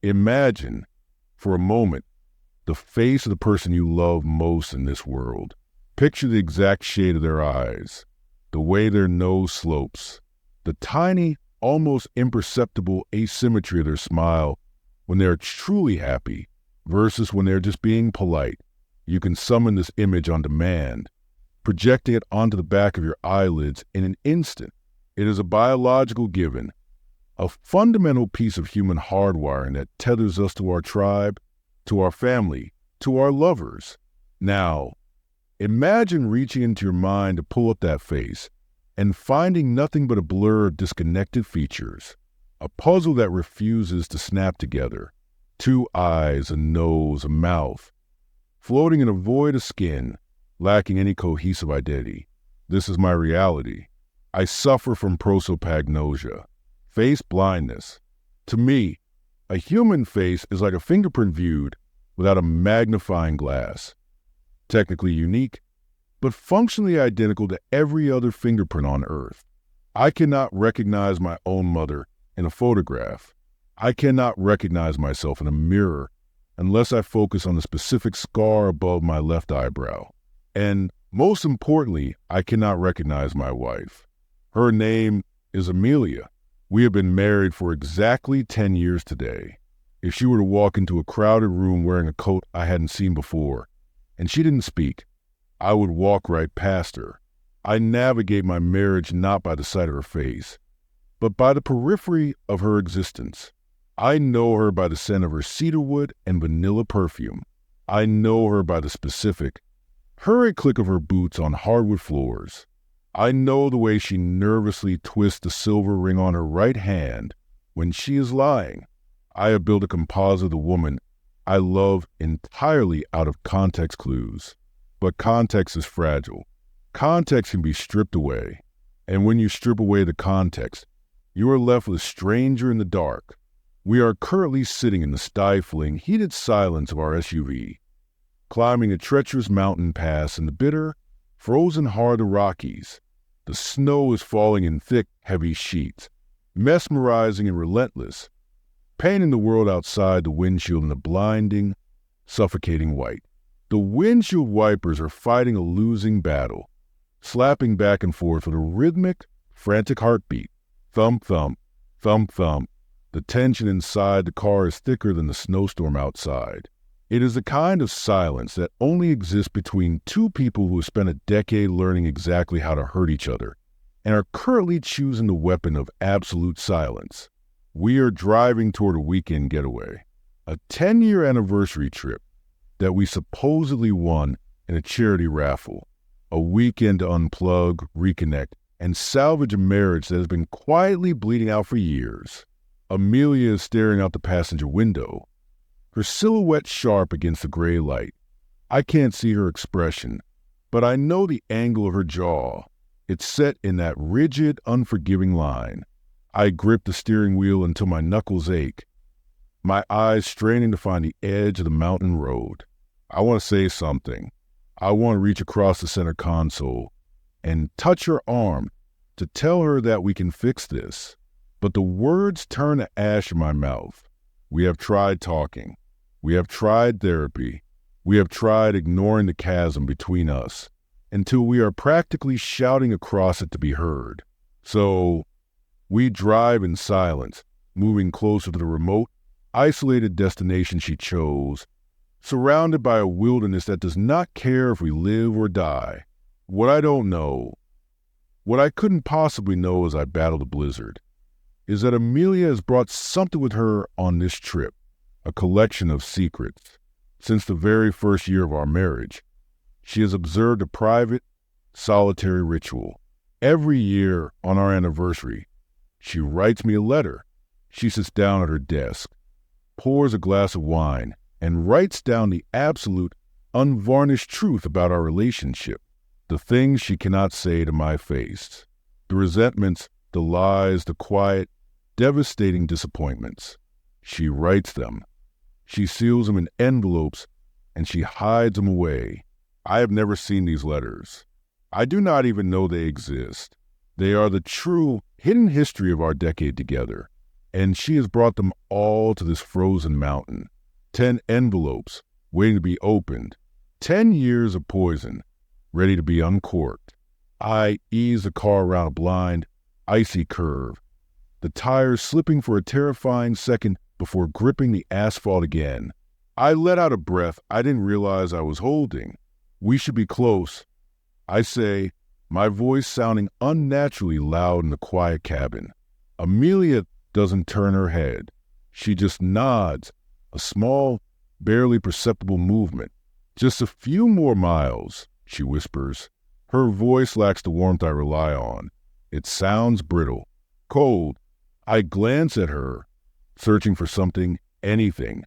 Imagine, for a moment, the face of the person you love most in this world. Picture the exact shade of their eyes, the way their nose slopes, the tiny, almost imperceptible asymmetry of their smile when they're truly happy versus when they're just being polite. You can summon this image on demand, projecting it onto the back of your eyelids in an instant. It is a biological given, a fundamental piece of human hardwiring that tethers us to our tribe, to our family, to our lovers. Now, imagine reaching into your mind to pull up that face and finding nothing but a blur of disconnected features, a puzzle that refuses to snap together. 2 eyes, a nose, a mouth, floating in a void of skin, lacking any cohesive identity. This is my reality. I suffer from prosopagnosia, face blindness. To me, a human face is like a fingerprint viewed without a magnifying glass. Technically unique, but functionally identical to every other fingerprint on Earth. I cannot recognize my own mother in a photograph. I cannot recognize myself in a mirror unless I focus on the specific scar above my left eyebrow. And most importantly, I cannot recognize my wife. Her name is Amelia. We have been married for exactly 10 years today. If she were to walk into a crowded room wearing a coat I hadn't seen before, and she didn't speak, I would walk right past her. I navigate my marriage not by the sight of her face, but by the periphery of her existence. I know her by the scent of her cedarwood and vanilla perfume. I know her by the specific, hurried click of her boots on hardwood floors. I know the way she nervously twists the silver ring on her right hand when she is lying. I have built a composite of the woman I love entirely out of context clues. But context is fragile. Context can be stripped away. And when you strip away the context, you are left with a stranger in the dark. We are currently sitting in the stifling, heated silence of our SUV, climbing a treacherous mountain pass in the bitter, frozen heart of the Rockies. The snow is falling in thick, heavy sheets, mesmerizing and relentless, painting the world outside the windshield in a blinding, suffocating white. The windshield wipers are fighting a losing battle, slapping back and forth with a rhythmic, frantic heartbeat. Thump, thump, thump, thump. The tension inside the car is thicker than the snowstorm outside. It is a kind of silence that only exists between two people who have spent a decade learning exactly how to hurt each other and are currently choosing the weapon of absolute silence. We are driving toward a weekend getaway, a 10-year anniversary trip that we supposedly won in a charity raffle, a weekend to unplug, reconnect, and salvage a marriage that has been quietly bleeding out for years. Amelia is staring out the passenger window, her silhouette sharp against the gray light. I can't see her expression, but I know the angle of her jaw. It's set in that rigid, unforgiving line. I grip the steering wheel until my knuckles ache, my eyes straining to find the edge of the mountain road. I want to say something. I want to reach across the center console and touch her arm to tell her that we can fix this. But the words turn to ash in my mouth. We have tried talking. We have tried therapy. We have tried ignoring the chasm between us until we are practically shouting across it to be heard. So we drive in silence, moving closer to the remote, isolated destination she chose, surrounded by a wilderness that does not care if we live or die. What I don't know, what I couldn't possibly know as I battle the blizzard, is that Amelia has brought something with her on this trip, a collection of secrets. Since the very first year of our marriage, she has observed a private, solitary ritual. Every year on our anniversary, she writes me a letter. She sits down at her desk, pours a glass of wine, and writes down the absolute, unvarnished truth about our relationship, the things she cannot say to my face, the resentments, the lies, the quiet, devastating disappointments. She writes them. She seals them in envelopes, and she hides them away. I have never seen these letters. I do not even know they exist. They are the true, hidden history of our decade together. and she has brought them all to this frozen mountain. 10 envelopes waiting to be opened. 10 years of poison ready to be uncorked. I ease the car around a blind, icy curve, the tires slipping for a terrifying second before gripping the asphalt again. I let out a breath I didn't realize I was holding. We should be close, I say, my voice sounding unnaturally loud in the quiet cabin. Amelia doesn't turn her head. She just nods, a small, barely perceptible movement. Just a few more miles, she whispers. Her voice lacks the warmth I rely on. It sounds brittle, cold. I glance at her, searching for something, anything,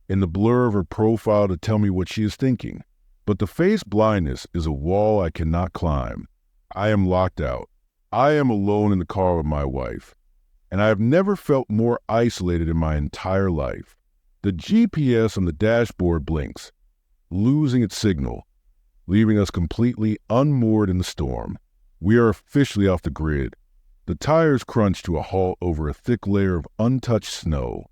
in the blur of her profile to tell me what she is thinking. But the face blindness is a wall I cannot climb. I am locked out. I am alone in the car with my wife, and I have never felt more isolated in my entire life. The GPS on the dashboard blinks, losing its signal, leaving us completely unmoored in the storm. We are officially off the grid. The tires crunch to a halt over a thick layer of untouched snow.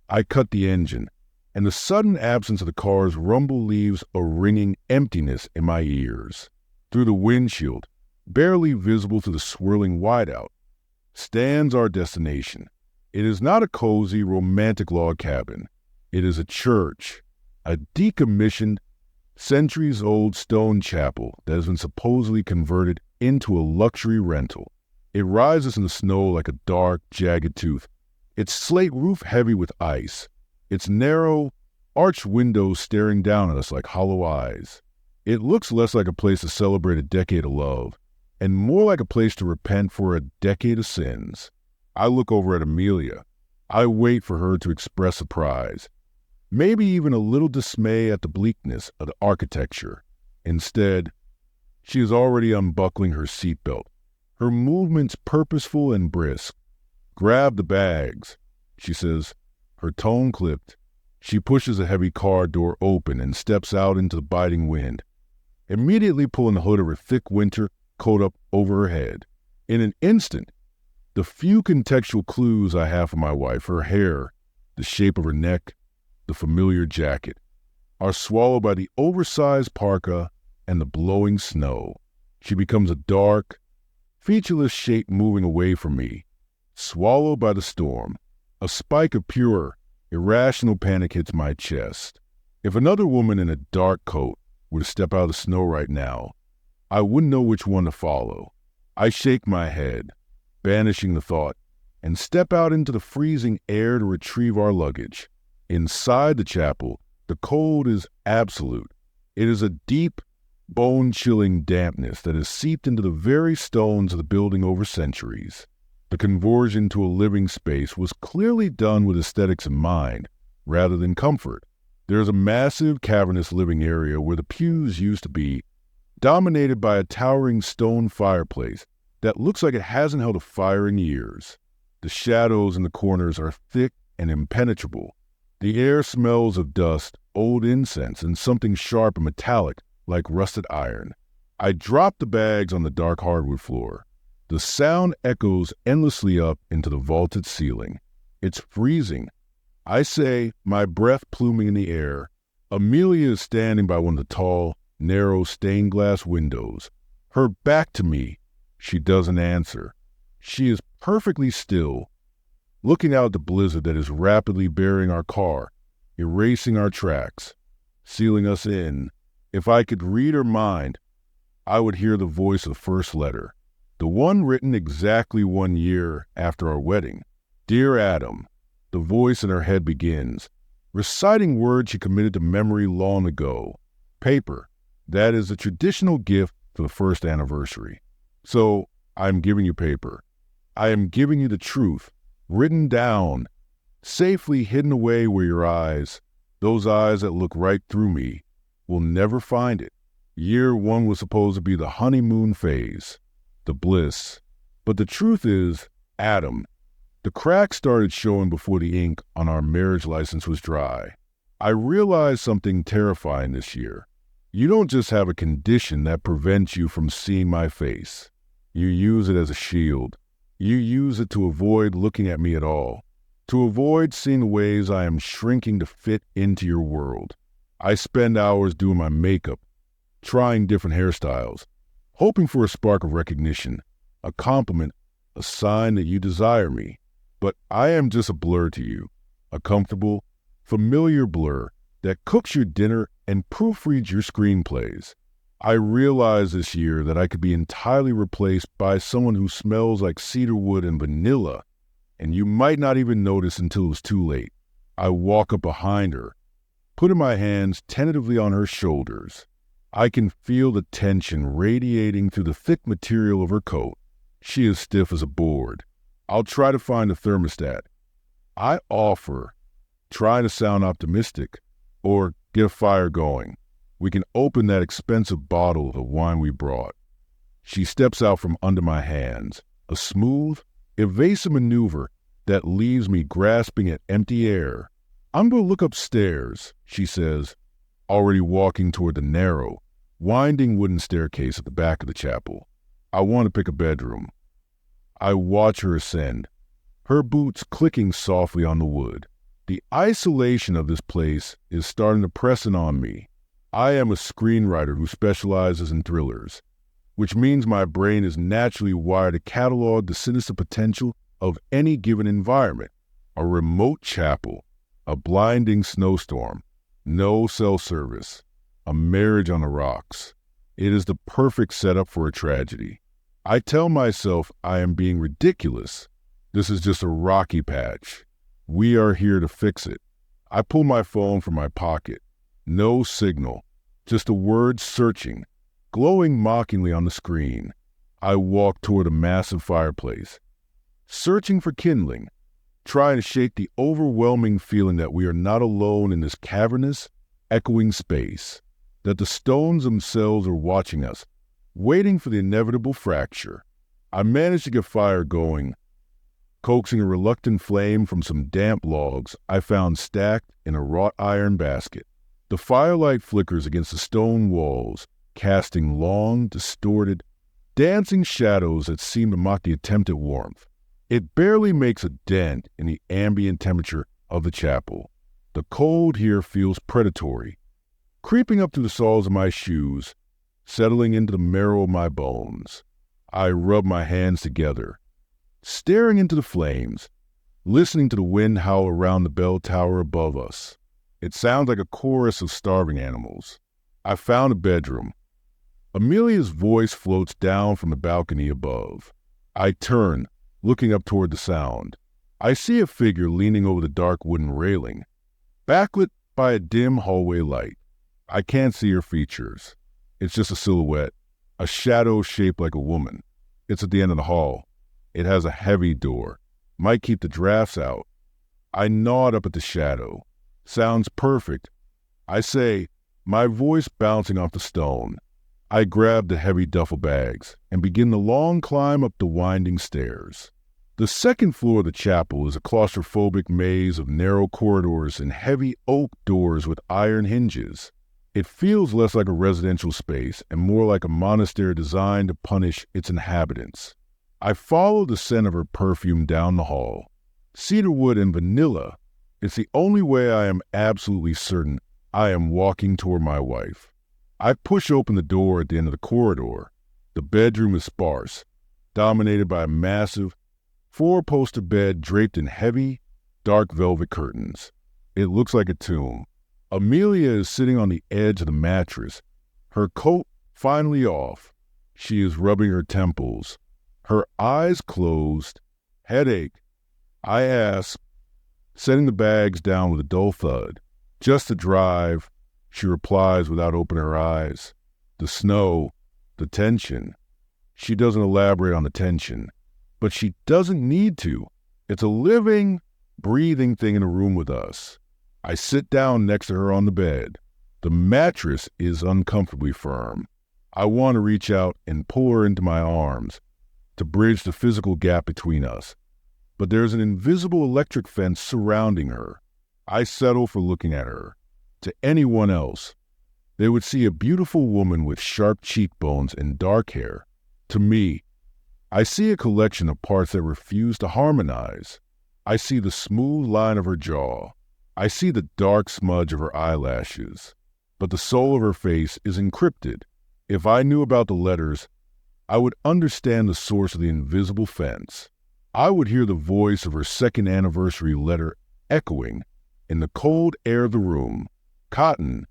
I cut the engine, and the sudden absence of the car's rumble leaves a ringing emptiness in my ears. Through the windshield, barely visible through the swirling whiteout, stands our destination. It is not a cozy, romantic log cabin. It is a church, a decommissioned, centuries-old stone chapel that has been supposedly converted into a luxury rental. It rises in the snow like a dark, jagged tooth, its slate roof heavy with ice, its narrow, arched windows staring down at us like hollow eyes. It looks less like a place to celebrate a decade of love, and more like a place to repent for a decade of sins. I look over at Amelia. I wait for her to express surprise, maybe even a little dismay at the bleakness of the architecture. Instead, she is already unbuckling her seatbelt, her movements purposeful and brisk. "Grab the bags," she says, her tone clipped. She pushes a heavy car door open and steps out into the biting wind, immediately pulling the hood of her thick winter coat up over her head. In an instant, the few contextual clues I have for my wife, her hair, the shape of her neck, the familiar jacket, are swallowed by the oversized parka and the blowing snow. She becomes a dark, featureless shape moving away from me, swallowed by the storm. A spike of pure, irrational panic hits my chest. If another woman in a dark coat were to step out of the snow right now, I wouldn't know which one to follow. I shake my head, banishing the thought, and step out into the freezing air to retrieve our luggage. Inside the chapel, the cold is absolute. It is a deep, bone-chilling dampness that has seeped into the very stones of the building over centuries. The conversion to a living space was clearly done with aesthetics in mind, rather than comfort. There is a massive, cavernous living area where the pews used to be, dominated by a towering stone fireplace that looks like it hasn't held a fire in years. The shadows in the corners are thick and impenetrable. The air smells of dust, old incense, and something sharp and metallic like rusted iron. I drop the bags on the dark hardwood floor. The sound echoes endlessly up into the vaulted ceiling. It's freezing. I say, my breath pluming in the air. Amelia is standing by one of the tall, narrow stained glass windows. Her back to me. She doesn't answer. She is perfectly still, looking out at the blizzard that is rapidly burying our car, erasing our tracks, sealing us in. If I could read her mind, I would hear the voice of the first letter, the one written exactly 1 year after our wedding. "Dear Adam," the voice in her head begins, reciting words she committed to memory long ago. Paper, that is a traditional gift for the first anniversary. So, I'm giving you paper. I am giving you the truth, written down, safely hidden away where your eyes, those eyes that look right through me, will never find it. Year 1 was supposed to be the honeymoon phase, the bliss. But the truth is, Adam, the cracks started showing before the ink on our marriage license was dry. I realized something terrifying this year. You don't just have a condition that prevents you from seeing my face. You use it as a shield. You use it to avoid looking at me at all. to avoid seeing the ways I am shrinking to fit into your world. I spend hours doing my makeup, trying different hairstyles, hoping for a spark of recognition, a compliment, a sign that you desire me. But I am just a blur to you, a comfortable, familiar blur that cooks your dinner and proofreads your screenplays. I realized this year that I could be entirely replaced by someone who smells like cedarwood and vanilla, and you might not even notice until it was too late. I walk up behind her, putting my hands tentatively on her shoulders. I can feel the tension radiating through the thick material of her coat. She is stiff as a board. I'll try to find a thermostat. I offer, trying to sound optimistic, or get a fire going. We can open that expensive bottle of the wine we brought. She steps out from under my hands, a smooth, evasive maneuver that leaves me grasping at empty air. I'm going to look upstairs, she says, already walking toward the narrow, winding wooden staircase at the back of the chapel. I want to pick a bedroom. I watch her ascend, her boots clicking softly on the wood. The isolation of this place is starting to press in on me. I am a screenwriter who specializes in thrillers, which means my brain is naturally wired to catalog the sinister potential of any given environment. A remote chapel, a blinding snowstorm, no cell service, a marriage on the rocks. It is the perfect setup for a tragedy. I tell myself I am being ridiculous. This is just a rocky patch. We are here to fix it. I pull my phone from my pocket. No signal, just a word searching, glowing mockingly on the screen. I walk toward a massive fireplace, searching for kindling, trying to shake the overwhelming feeling that we are not alone in this cavernous, echoing space, that the stones themselves are watching us, waiting for the inevitable fracture. I manage to get fire going, coaxing a reluctant flame from some damp logs I found stacked in a wrought iron basket. The firelight flickers against the stone walls, casting long, distorted, dancing shadows that seem to mock the attempt at warmth. It barely makes a dent in the ambient temperature of the chapel. The cold here feels predatory, creeping up through the soles of my shoes, settling into the marrow of my bones. I rub my hands together, staring into the flames, listening to the wind howl around the bell tower above us. It sounds like a chorus of starving animals. I found a bedroom. Amelia's voice floats down from the balcony above. I turn, looking up toward the sound. I see a figure leaning over the dark wooden railing, backlit by a dim hallway light. I can't see her features. It's just a silhouette, a shadow shaped like a woman. It's at the end of the hall. It has a heavy door. Might keep the drafts out. I nod up at the shadow. Sounds perfect. I say, my voice bouncing off the stone. I grab the heavy duffel bags and begin the long climb up the winding stairs. The second floor of the chapel is a claustrophobic maze of narrow corridors and heavy oak doors with iron hinges. It feels less like a residential space and more like a monastery designed to punish its inhabitants. I follow the scent of her perfume down the hall. Cedarwood and vanilla. It's the only way I am absolutely certain I am walking toward my wife. I push open the door at the end of the corridor. The bedroom is sparse, dominated by a massive, four-poster bed draped in heavy, dark velvet curtains. It looks like a tomb. Amelia is sitting on the edge of the mattress, her coat finally off. She is rubbing her temples, her eyes closed. Headache, I ask, setting the bags down with a dull thud. Just a drive, she replies without opening her eyes. The snow, the tension. She doesn't elaborate on the tension, but she doesn't need to. It's a living, breathing thing in a room with us. I sit down next to her on the bed. The mattress is uncomfortably firm. I want to reach out and pull her into my arms to bridge the physical gap between us. But there's an invisible electric fence surrounding her. I settle for looking at her. To anyone else, they would see a beautiful woman with sharp cheekbones and dark hair. To me, I see a collection of parts that refuse to harmonize. I see the smooth line of her jaw. I see the dark smudge of her eyelashes. But the soul of her face is encrypted. If I knew about the letters, I would understand the source of the invisible fence. I would hear the voice of her second anniversary letter echoing in the cold air of the room. Cotton,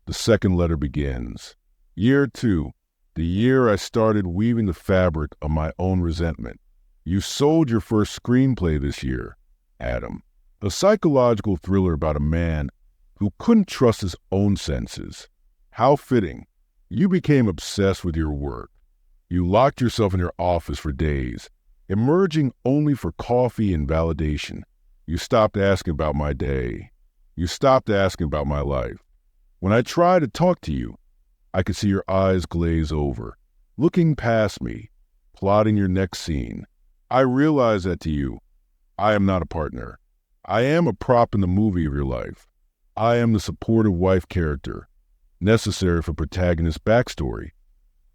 the second letter begins. Year 2, the year I started weaving the fabric of my own resentment. You sold your first screenplay this year, Adam. A psychological thriller about a man who couldn't trust his own senses. How fitting. You became obsessed with your work. You locked yourself in your office for days, emerging only for coffee and validation. You stopped asking about my day. You stopped asking about my life. When I tried to talk to you, I could see your eyes glaze over, looking past me, plotting your next scene. I realized that to you, I am not a partner. I am a prop in the movie of your life. I am the supportive wife character, necessary for protagonist's backstory,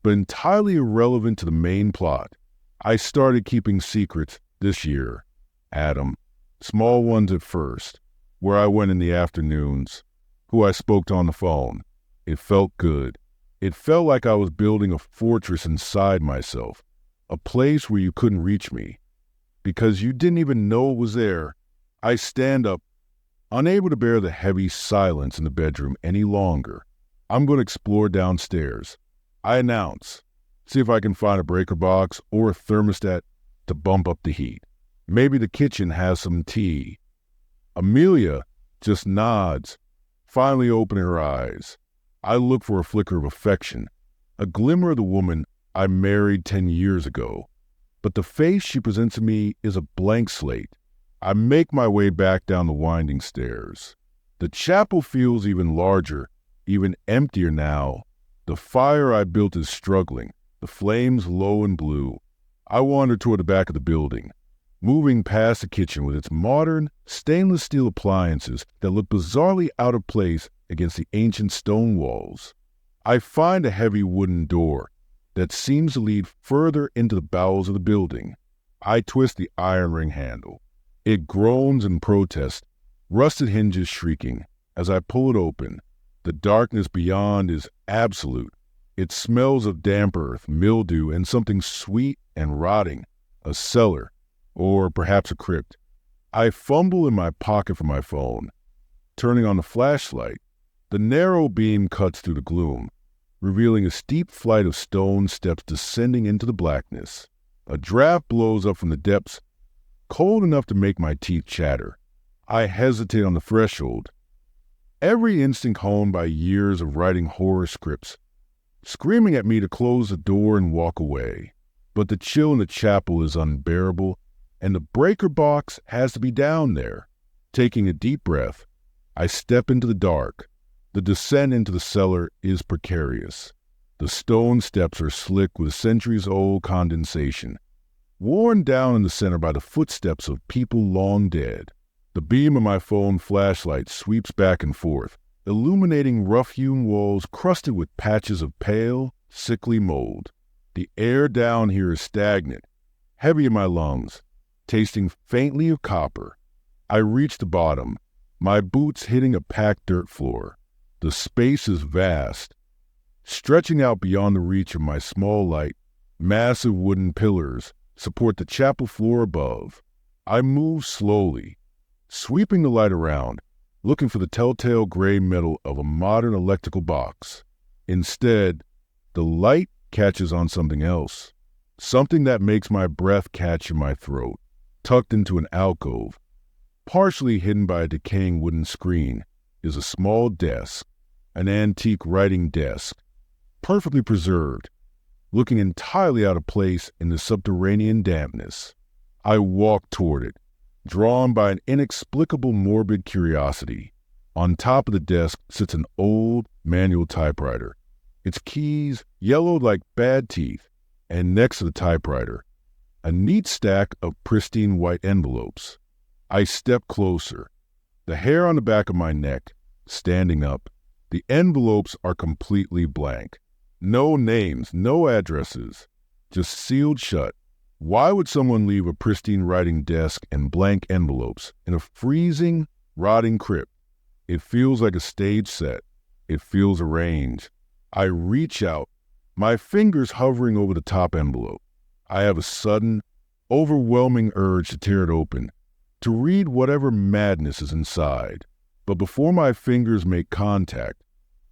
but entirely irrelevant to the main plot. I started keeping secrets this year, Adam. Small ones at first, where I went in the afternoons, who I spoke to on the phone. It felt good. It felt like I was building a fortress inside myself, a place where you couldn't reach me. Because you didn't even know it was there, I stand up, unable to bear the heavy silence in the bedroom any longer. I'm going to explore downstairs. I announce, see if I can find a breaker box or a thermostat to bump up the heat. Maybe the kitchen has some tea. Amelia just nods, finally opening her eyes. I look for a flicker of affection, a glimmer of the woman I married 10 years ago. But the face she presents to me is a blank slate. I make my way back down the winding stairs. The chapel feels even larger, even emptier now. The fire I built is struggling, the flames low and blue. I wander toward the back of the building, moving past the kitchen with its modern, stainless steel appliances that look bizarrely out of place against the ancient stone walls. I find a heavy wooden door that seems to lead further into the bowels of the building. I twist the iron ring handle. It groans in protest, rusted hinges shrieking. As I pull it open, the darkness beyond is absolute. It smells of damp earth, mildew, and something sweet and rotting, a cellar, or perhaps a crypt. I fumble in my pocket for my phone. Turning on the flashlight, the narrow beam cuts through the gloom, revealing a steep flight of stone steps descending into the blackness. A draft blows up from the depths, cold enough to make my teeth chatter. I hesitate on the threshold, every instinct honed by years of writing horror scripts, screaming at me to close the door and walk away. But the chill in the chapel is unbearable, and the breaker box has to be down there. Taking a deep breath, I step into the dark. The descent into the cellar is precarious. The stone steps are slick with centuries-old condensation, worn down in the center by the footsteps of people long dead. The beam of my phone flashlight sweeps back and forth, illuminating rough-hewn walls crusted with patches of pale, sickly mold. The air down here is stagnant, heavy in my lungs, tasting faintly of copper. I reach the bottom, my boots hitting a packed dirt floor. The space is vast, stretching out beyond the reach of my small light. Massive wooden pillars support the chapel floor above. I move slowly, sweeping the light around, looking for the telltale gray metal of a modern electrical box. Instead, the light catches on something else, something that makes my breath catch in my throat. Tucked into an alcove, partially hidden by a decaying wooden screen, is a small desk, an antique writing desk, perfectly preserved, looking entirely out of place in the subterranean dampness. I walk toward it, drawn by an inexplicable morbid curiosity. On top of the desk sits an old manual typewriter, its keys yellowed like bad teeth, and next to the typewriter, a neat stack of pristine white envelopes. I step closer, the hair on the back of my neck standing up. The envelopes are completely blank. No names, no addresses, just sealed shut. Why would someone leave a pristine writing desk and blank envelopes in a freezing, rotting crypt? It feels like a stage set. It feels arranged. I reach out, my fingers hovering over the top envelope. I have a sudden, overwhelming urge to tear it open, to read whatever madness is inside. But before my fingers make contact,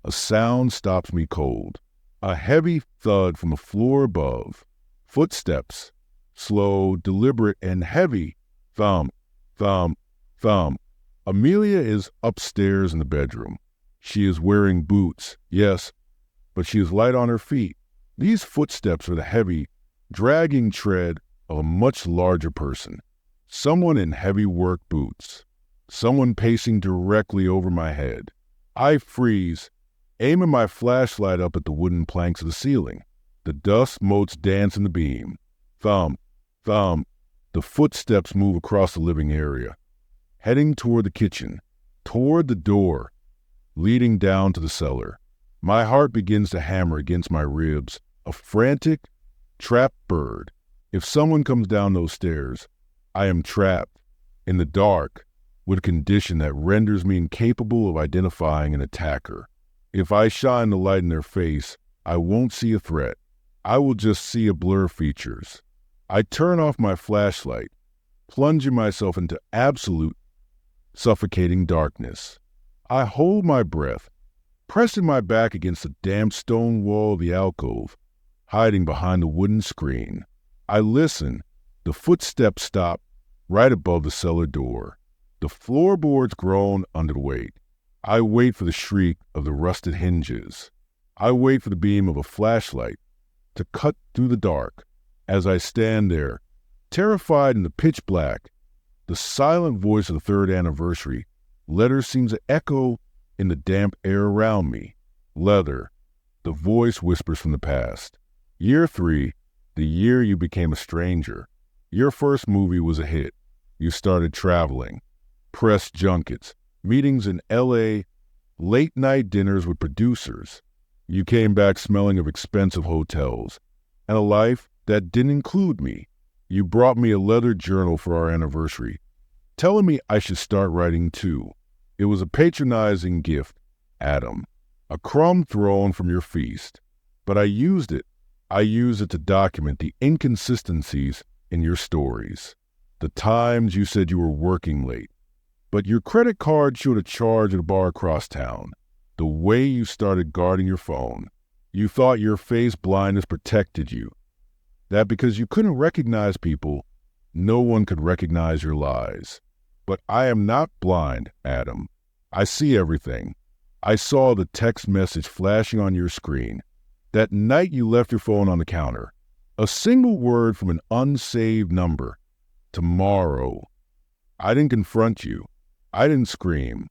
a sound stops me cold. A heavy thud from the floor above. Footsteps. Slow, deliberate, and heavy. Thump, thump, thump. Amelia is upstairs in the bedroom. She is wearing boots, yes, but she is light on her feet. These footsteps are the heavy, dragging tread of a much larger person. Someone in heavy work boots. Someone pacing directly over my head. I freeze, aiming my flashlight up at the wooden planks of the ceiling. The dust motes dance in the beam. Thump, thump. The footsteps move across the living area, heading toward the kitchen, toward the door, leading down to the cellar. My heart begins to hammer against my ribs, a frantic, trapped bird. If someone comes down those stairs, I am trapped, in the dark, with a condition that renders me incapable of identifying an attacker. If I shine the light in their face, I won't see a threat. I will just see a blur of features. I turn off my flashlight, plunging myself into absolute, suffocating darkness. I hold my breath, pressing my back against the damp stone wall of the alcove, hiding behind the wooden screen. I listen. The footsteps stop right above the cellar door. The floorboards groan under the weight. I wait for the shriek of the rusted hinges. I wait for the beam of a flashlight to cut through the dark. As I stand there, terrified in the pitch black, the silent voice of the third anniversary letter seems to echo in the damp air around me. Leather, the voice whispers from the past. Year 3, the year you became a stranger. Your first movie was a hit. You started traveling. Press junkets, meetings in L.A., late-night dinners with producers. You came back smelling of expensive hotels and a life that didn't include me. You brought me a leather journal for our anniversary, telling me I should start writing too. It was a patronizing gift, Adam, a crumb thrown from your feast. But I used it. I used it to document the inconsistencies in your stories. The times you said you were working late, but your credit card showed a charge at a bar across town. The way you started guarding your phone. You thought your face blindness protected you. That because you couldn't recognize people, no one could recognize your lies. But I am not blind, Adam. I see everything. I saw the text message flashing on your screen. That night you left your phone on the counter. A single word from an unsaved number. Tomorrow. I didn't confront you. I didn't scream.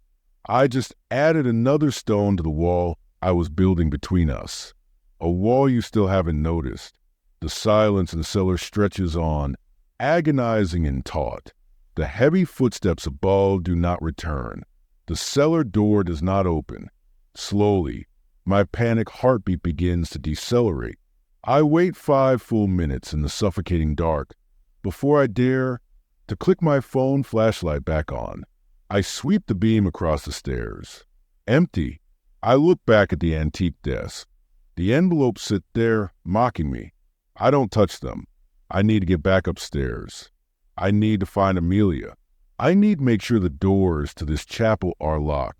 I just added another stone to the wall I was building between us. A wall you still haven't noticed. The silence in the cellar stretches on, agonizing and taut. The heavy footsteps above do not return. The cellar door does not open. Slowly, my panic heartbeat begins to decelerate. I wait 5 full minutes in the suffocating dark before I dare to click my phone flashlight back on. I sweep the beam across the stairs. Empty. I look back at the antique desk. The envelopes sit there, mocking me. I don't touch them. I need to get back upstairs. I need to find Amelia. I need to make sure the doors to this chapel are locked.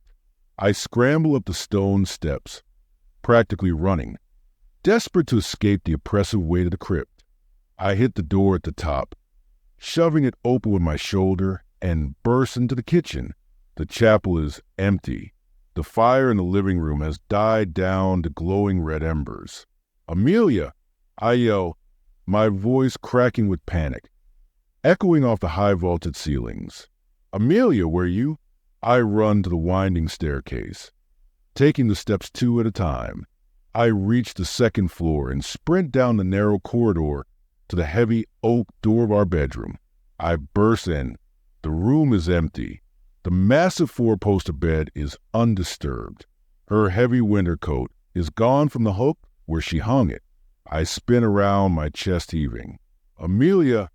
I scramble up the stone steps, practically running, desperate to escape the oppressive weight of the crypt. I hit the door at the top, shoving it open with my shoulder, and burst into the kitchen. The chapel is empty. The fire in the living room has died down to glowing red embers. Amelia! I yell, my voice cracking with panic, echoing off the high vaulted ceilings. Amelia, where you? I run to the winding staircase, taking the steps 2 at a time. I reach the second floor and sprint down the narrow corridor to the heavy oak door of our bedroom. I burst in. The room is empty. The massive 4-poster bed is undisturbed. Her heavy winter coat is gone from the hook where she hung it. I spin around, my chest heaving. Amelia,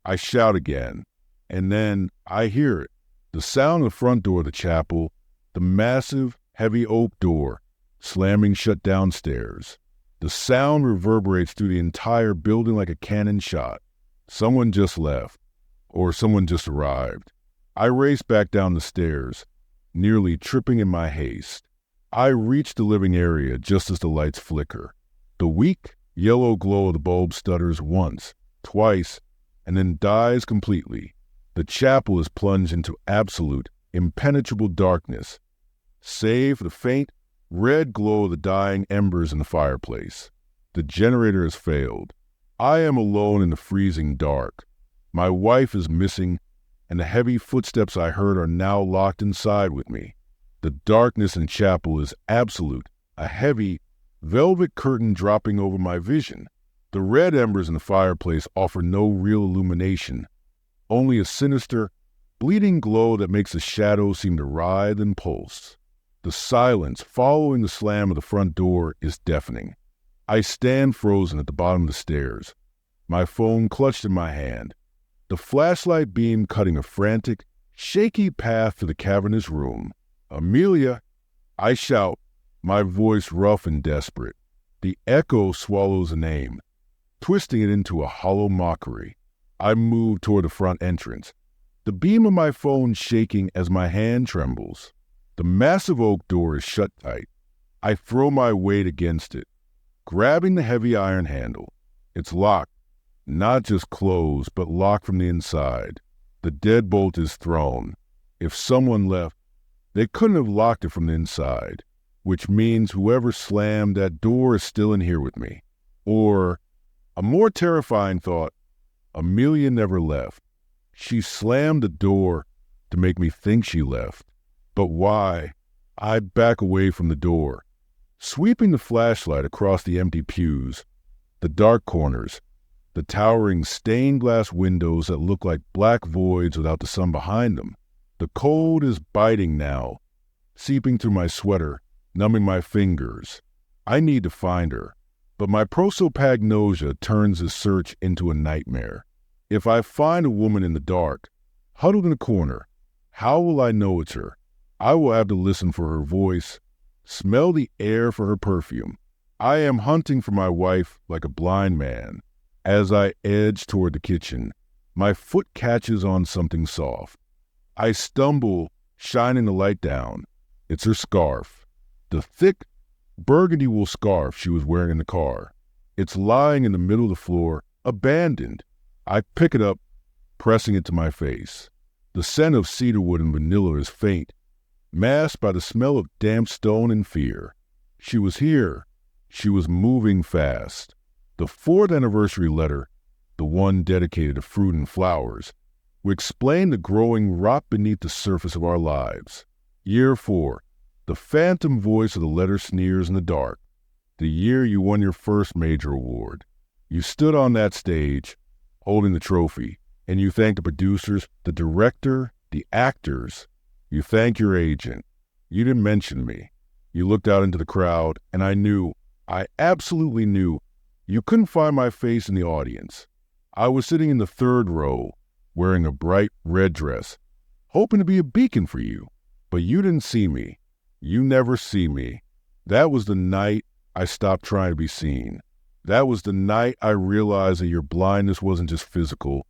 I shout again, and then I hear it. The sound of the front door of the chapel, the massive, heavy oak door, slamming shut downstairs. The sound reverberates through the entire building like a cannon shot. Someone just left, or someone just arrived. I race back down the stairs, nearly tripping in my haste. I reach the living area just as the lights flicker. The weak, yellow glow of the bulb stutters once, twice, and then dies completely. The chapel is plunged into absolute, impenetrable darkness, save for the faint, red glow of the dying embers in the fireplace. The generator has failed. I am alone in the freezing dark. My wife is missing, and the heavy footsteps I heard are now locked inside with me. The darkness in chapel is absolute, a heavy, velvet curtain dropping over my vision. The red embers in the fireplace offer no real illumination, only a sinister, bleeding glow that makes the shadows seem to writhe and pulse. The silence following the slam of the front door is deafening. I stand frozen at the bottom of the stairs, my phone clutched in my hand, the flashlight beam cutting a frantic, shaky path to the cavernous room. Amelia, I shout, my voice rough and desperate. The echo swallows a name, twisting it into a hollow mockery. I move toward the front entrance, the beam of my phone shaking as my hand trembles. The massive oak door is shut tight. I throw my weight against it, grabbing the heavy iron handle. It's locked, not just closed, but locked from the inside. The deadbolt is thrown. If someone left, they couldn't have locked it from the inside, which means whoever slammed that door is still in here with me. Or, a more terrifying thought, Amelia never left. She slammed the door to make me think she left. But why? I back away from the door, sweeping the flashlight across the empty pews, the dark corners, the towering stained glass windows that look like black voids without the sun behind them. The cold is biting now, seeping through my sweater, numbing my fingers. I need to find her, but my prosopagnosia turns this search into a nightmare. If I find a woman in the dark, huddled in a corner, how will I know it's her? I will have to listen for her voice, smell the air for her perfume. I am hunting for my wife like a blind man. As I edge toward the kitchen, my foot catches on something soft. I stumble, shining the light down. It's her scarf, the thick, burgundy wool scarf she was wearing in the car. It's lying in the middle of the floor, abandoned. I pick it up, pressing it to my face. The scent of cedarwood and vanilla is faint, masked by the smell of damp stone and fear. She was here. She was moving fast. The 4th anniversary letter, the one dedicated to fruit and flowers, would explain the growing rot beneath the surface of our lives. Year 4, the phantom voice of the letter sneers in the dark. The year you won your first major award. You stood on that stage, holding the trophy, and you thanked the producers, the director, the actors. You thanked your agent. You didn't mention me. You looked out into the crowd, and I absolutely knew, you couldn't find my face in the audience. I was sitting in the 3rd row, wearing a bright red dress, hoping to be a beacon for you. But you didn't see me. You never see me. That was the night I stopped trying to be seen. That was the night I realized that your blindness wasn't just physical.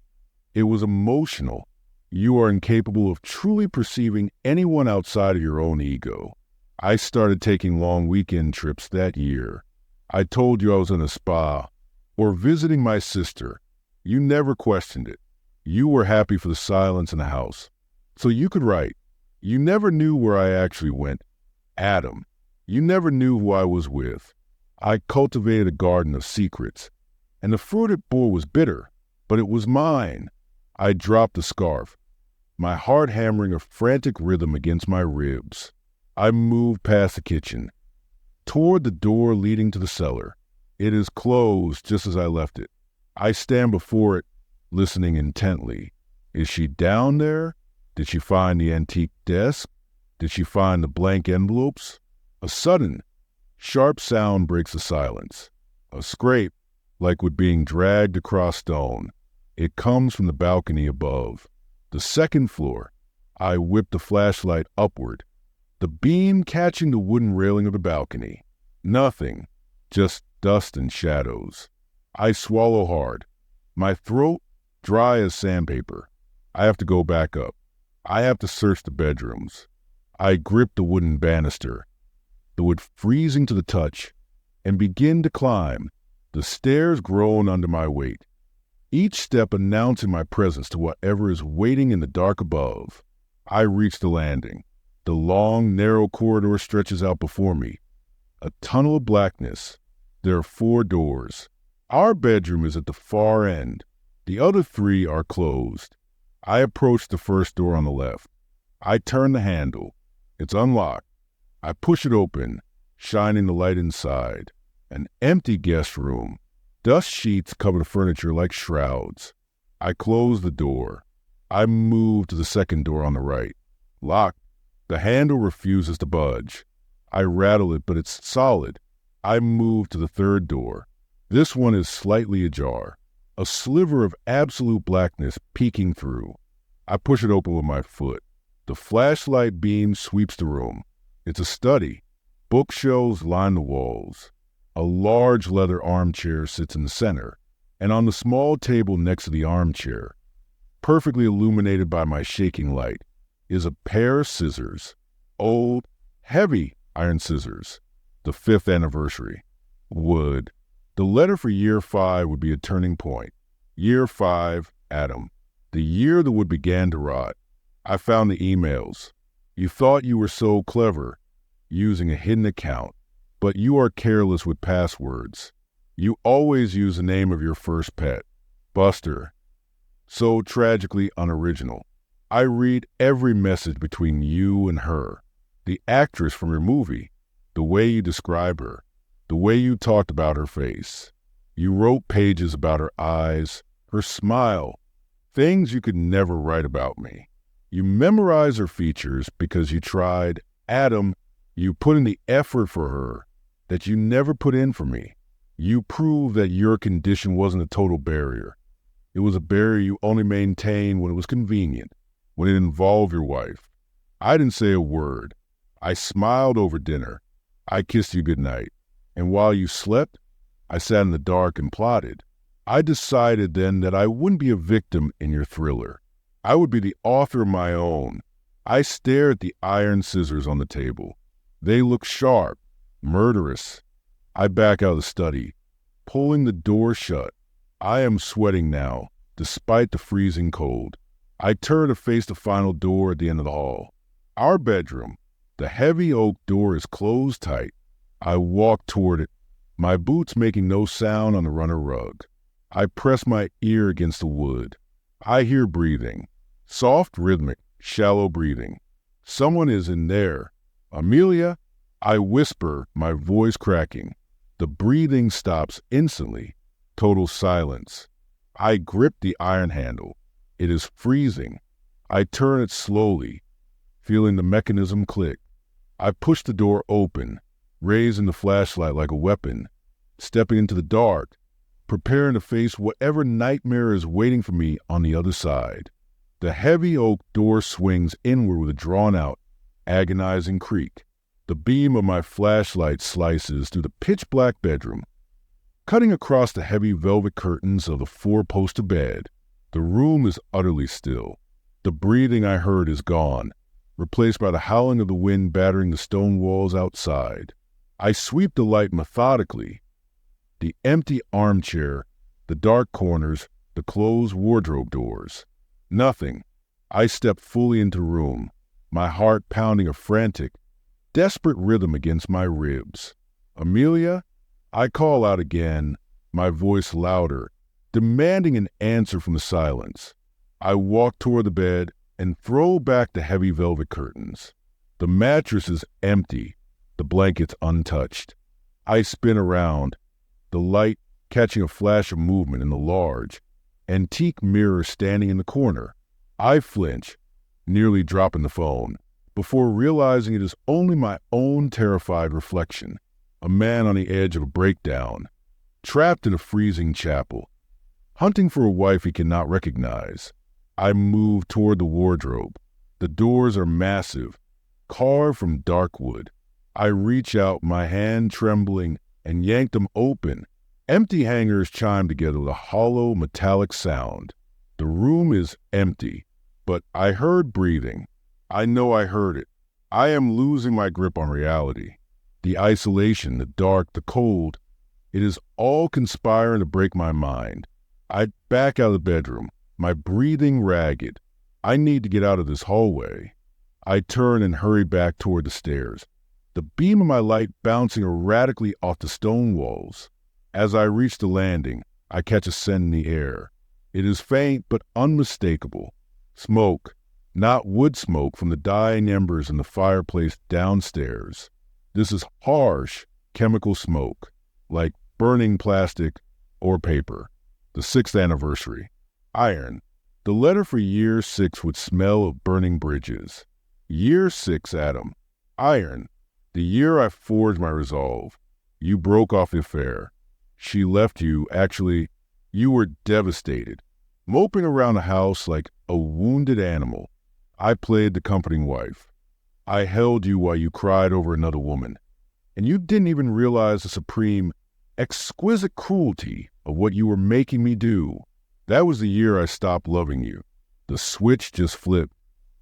It was emotional. You are incapable of truly perceiving anyone outside of your own ego. I started taking long weekend trips that year. I told you I was in a spa or visiting my sister. You never questioned it. You were happy for the silence in the house, so you could write. You never knew where I actually went. Adam, you never knew who I was with. I cultivated a garden of secrets, and the fruit it bore was bitter, but it was mine. I dropped the scarf, my heart hammering a frantic rhythm against my ribs. I moved past the kitchen, toward the door leading to the cellar. It is closed just as I left it. I stand before it, listening intently. Is she down there? Did she find the antique desk? Did she find the blank envelopes? A sudden, sharp sound breaks the silence. A scrape, like with being dragged across stone. It comes from the balcony above. The second floor. I whip the flashlight upward, the beam catching the wooden railing of the balcony. Nothing, just dust and shadows. I swallow hard, my throat dry as sandpaper. I have to go back up. I have to search the bedrooms. I grip the wooden banister, the wood freezing to the touch, and begin to climb. The stairs groan under my weight, each step announcing my presence to whatever is waiting in the dark above. I reach the landing. The long, narrow corridor stretches out before me. A tunnel of blackness. There are 4 doors. Our bedroom is at the far end. The other 3 are closed. I approach the first door on the left. I turn the handle. It's unlocked. I push it open, shining the light inside. An empty guest room. Dust sheets cover the furniture like shrouds. I close the door. I move to the second door on the right. Locked. The handle refuses to budge. I rattle it, but it's solid. I move to the third door. This one is slightly ajar, a sliver of absolute blackness peeking through. I push it open with my foot. The flashlight beam sweeps the room. It's a study. Bookshelves line the walls. A large leather armchair sits in the center, and on the small table next to the armchair, perfectly illuminated by my shaking light, is a pair of scissors. Old, heavy iron scissors. The 5th anniversary. Wood. The letter for year 5 would be a turning point. Year 5, Adam. The year the wood began to rot. I found the emails. You thought you were so clever, using a hidden account, but you are careless with passwords. You always use the name of your first pet, Buster. So tragically unoriginal. I read every message between you and her. The actress from your movie, the way you describe her, the way you talked about her face. You wrote pages about her eyes, her smile, things you could never write about me. You memorize her features because you tried. Adam, you put in the effort for her that you never put in for me. You proved that your condition wasn't a total barrier. It was a barrier you only maintained when it was convenient, when it involved your wife. I didn't say a word. I smiled over dinner. I kissed you goodnight. And while you slept, I sat in the dark and plotted. I decided then that I wouldn't be a victim in your thriller. I would be the author of my own. I stare at the iron scissors on the table. They look sharp, murderous. I back out of the study, pulling the door shut. I am sweating now, despite the freezing cold. I turn to face the final door at the end of the hall. Our bedroom. The heavy oak door is closed tight. I walk toward it, my boots making no sound on the runner rug. I press my ear against the wood. I hear breathing. Soft, rhythmic, shallow breathing. Someone is in there. Amelia? I whisper, my voice cracking. The breathing stops instantly. Total silence. I grip the iron handle. It is freezing. I turn it slowly, feeling the mechanism click. I push the door open, raising the flashlight like a weapon, stepping into the dark, preparing to face whatever nightmare is waiting for me on the other side. The heavy oak door swings inward with a drawn-out, agonizing creak. The beam of my flashlight slices through the pitch-black bedroom, cutting across the heavy velvet curtains of the 4-poster bed. The room is utterly still. The breathing I heard is gone, replaced by the howling of the wind battering the stone walls outside. I sweep the light methodically. The empty armchair, the dark corners, the closed wardrobe doors. Nothing. I step fully into the room, my heart pounding a frantic, desperate rhythm against my ribs. Amelia? I call out again, my voice louder, demanding an answer from the silence. I walk toward the bed and throw back the heavy velvet curtains. The mattress is empty, the blankets untouched. I spin around, the light catching a flash of movement in the large, antique mirror standing in the corner. I flinch, nearly dropping the phone, before realizing it is only my own terrified reflection, a man on the edge of a breakdown, trapped in a freezing chapel, hunting for a wife he cannot recognize. I move toward the wardrobe. The doors are massive, carved from dark wood. I reach out, my hand trembling, and yank them open. Empty hangers chime together with a hollow, metallic sound. The room is empty, but I heard breathing. I know I heard it. I am losing my grip on reality. The isolation, the dark, the cold, it is all conspiring to break my mind. I back out of the bedroom, my breathing ragged. I need to get out of this hallway. I turn and hurry back toward the stairs, the beam of my light bouncing erratically off the stone walls. As I reach the landing, I catch a scent in the air. It is faint but unmistakable. Smoke, not wood smoke from the dying embers in the fireplace downstairs. This is harsh chemical smoke, like burning plastic or paper. The 6th anniversary. Iron. The letter for year 6 would smell of burning bridges. Year 6, Adam. Iron. The year I forged my resolve. You broke off the affair. She left you. Actually, you were devastated. Moping around the house like a wounded animal. I played the comforting wife. I held you while you cried over another woman. And you didn't even realize the supreme, exquisite cruelty of what you were making me do. That was the year I stopped loving you. The switch just flipped.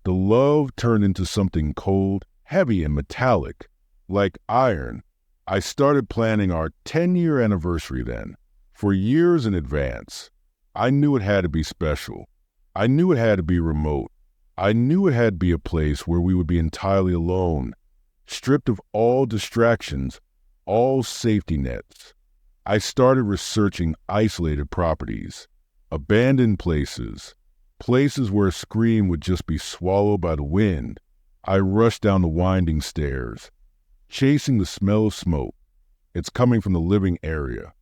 The love turned into something cold, heavy, and metallic, like iron. I started planning our 10-year anniversary then, for years in advance. I knew it had to be special. I knew it had to be remote. I knew it had to be a place where we would be entirely alone, stripped of all distractions, all safety nets. I started researching isolated properties, abandoned places, places where a scream would just be swallowed by the wind. I rushed down the winding stairs, chasing the smell of smoke. It's coming from the living area.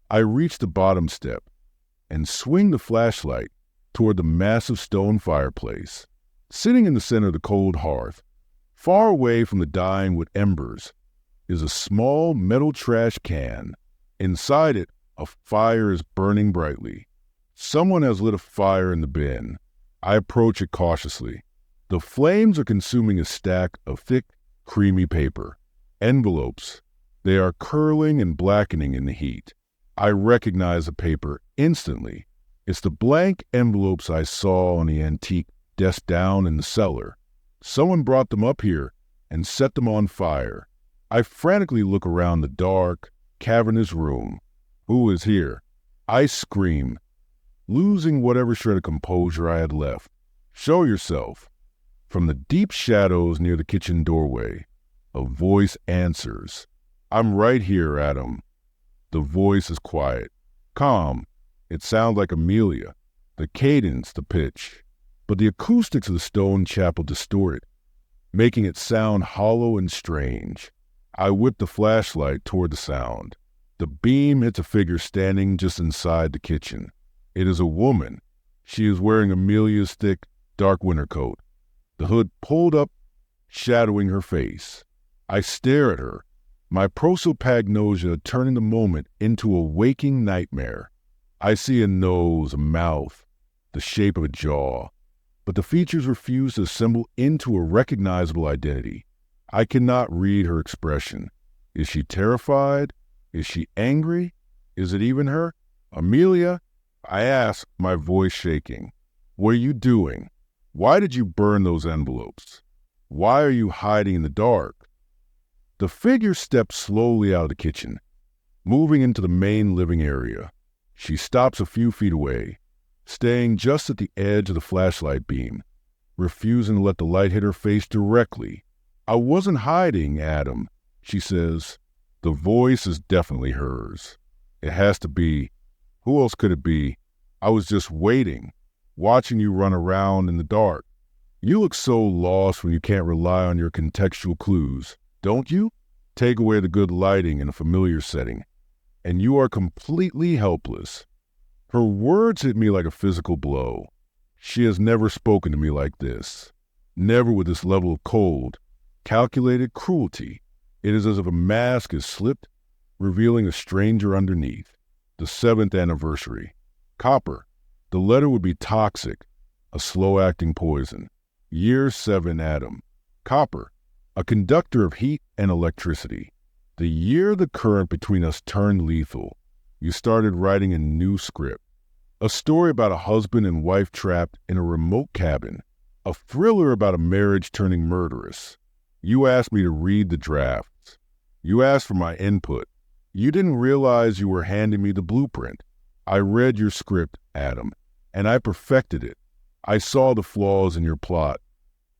I reach the bottom step and swing the flashlight toward the massive stone fireplace. Sitting in the center of the cold hearth, far away from the dying wood embers, is a small metal trash can. Inside it, a fire is burning brightly. Someone has lit a fire in the bin. I approach it cautiously. The flames are consuming a stack of thick, creamy paper. Envelopes. They are curling and blackening in the heat. I recognize the paper instantly. It's the blank envelopes I saw on the antique desk down in the cellar. Someone brought them up here and set them on fire. I frantically look around the dark, cavernous room. Who is here? I scream, losing whatever shred of composure I had left. Show yourself. From the deep shadows near the kitchen doorway, a voice answers. I'm right here, Adam. The voice is quiet, calm. It sounds like Amelia. The cadence, the pitch. But the acoustics of the stone chapel distort it, making it sound hollow and strange. I whip the flashlight toward the sound. The beam hits a figure standing just inside the kitchen. It is a woman. She is wearing Amelia's thick, dark winter coat, the hood pulled up, shadowing her face. I stare at her, my prosopagnosia turning the moment into a waking nightmare. I see a nose, a mouth, the shape of a jaw, but the features refuse to assemble into a recognizable identity. I cannot read her expression. Is she terrified? Is she angry? Is it even her? Amelia? I ask, my voice shaking. What are you doing? Why did you burn those envelopes? Why are you hiding in the dark? The figure steps slowly out of the kitchen, moving into the main living area. She stops a few feet away, staying just at the edge of the flashlight beam, refusing to let the light hit her face directly. I wasn't hiding, Adam, she says. The voice is definitely hers. It has to be. Who else could it be? I was just waiting, watching you run around in the dark. You look so lost when you can't rely on your contextual clues, don't you? Take away the good lighting in a familiar setting, and you are completely helpless. Her words hit me like a physical blow. She has never spoken to me like this. Never with this level of cold, calculated cruelty. It is as if a mask is slipped, revealing a stranger underneath. the 7th anniversary. Copper, the letter would be toxic, a slow-acting poison. Year 7, Adam. Copper, a conductor of heat and electricity. The year the current between us turned lethal, you started writing a new script. A story about a husband and wife trapped in a remote cabin. A thriller about a marriage turning murderous. You asked me to read the drafts. You asked for my input. You didn't realize you were handing me the blueprint. I read your script, Adam, and I perfected it. I saw the flaws in your plot,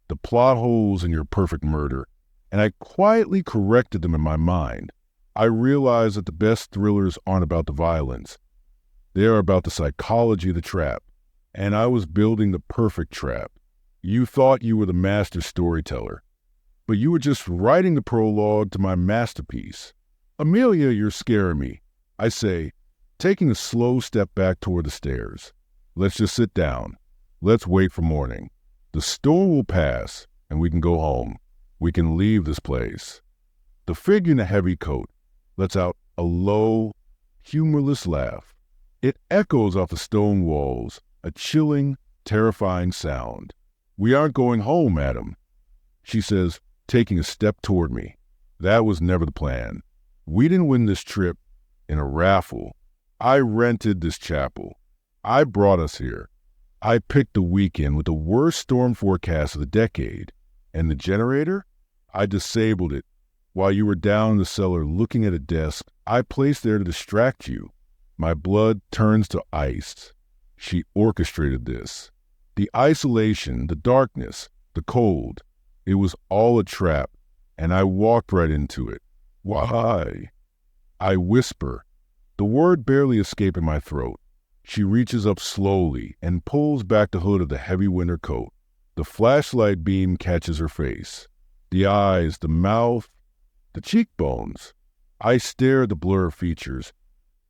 the plot holes in your perfect murder, and I quietly corrected them in my mind. I realized that the best thrillers aren't about the violence. They are about the psychology of the trap, and I was building the perfect trap. You thought you were the master storyteller, but you were just writing the prologue to my masterpiece. Amelia, you're scaring me. I say, taking a slow step back toward the stairs. Let's just sit down. Let's wait for morning. The storm will pass, and we can go home. We can leave this place. The figure in a heavy coat lets out a low, humorless laugh. It echoes off the stone walls, a chilling, terrifying sound. We aren't going home, Adam, she says, taking a step toward me. That was never the plan. We didn't win this trip in a raffle. I rented this chapel. I brought us here. I picked the weekend with the worst storm forecast of the decade. And the generator? I disabled it while you were down in the cellar looking at a desk I placed there to distract you. My blood turns to ice. She orchestrated this. The isolation, the darkness, the cold. It was all a trap, and I walked right into it. Why? I whisper, the word barely escaping my throat. She reaches up slowly and pulls back the hood of the heavy winter coat. The flashlight beam catches her face. The eyes, the mouth, the cheekbones. I stare at the blur of features,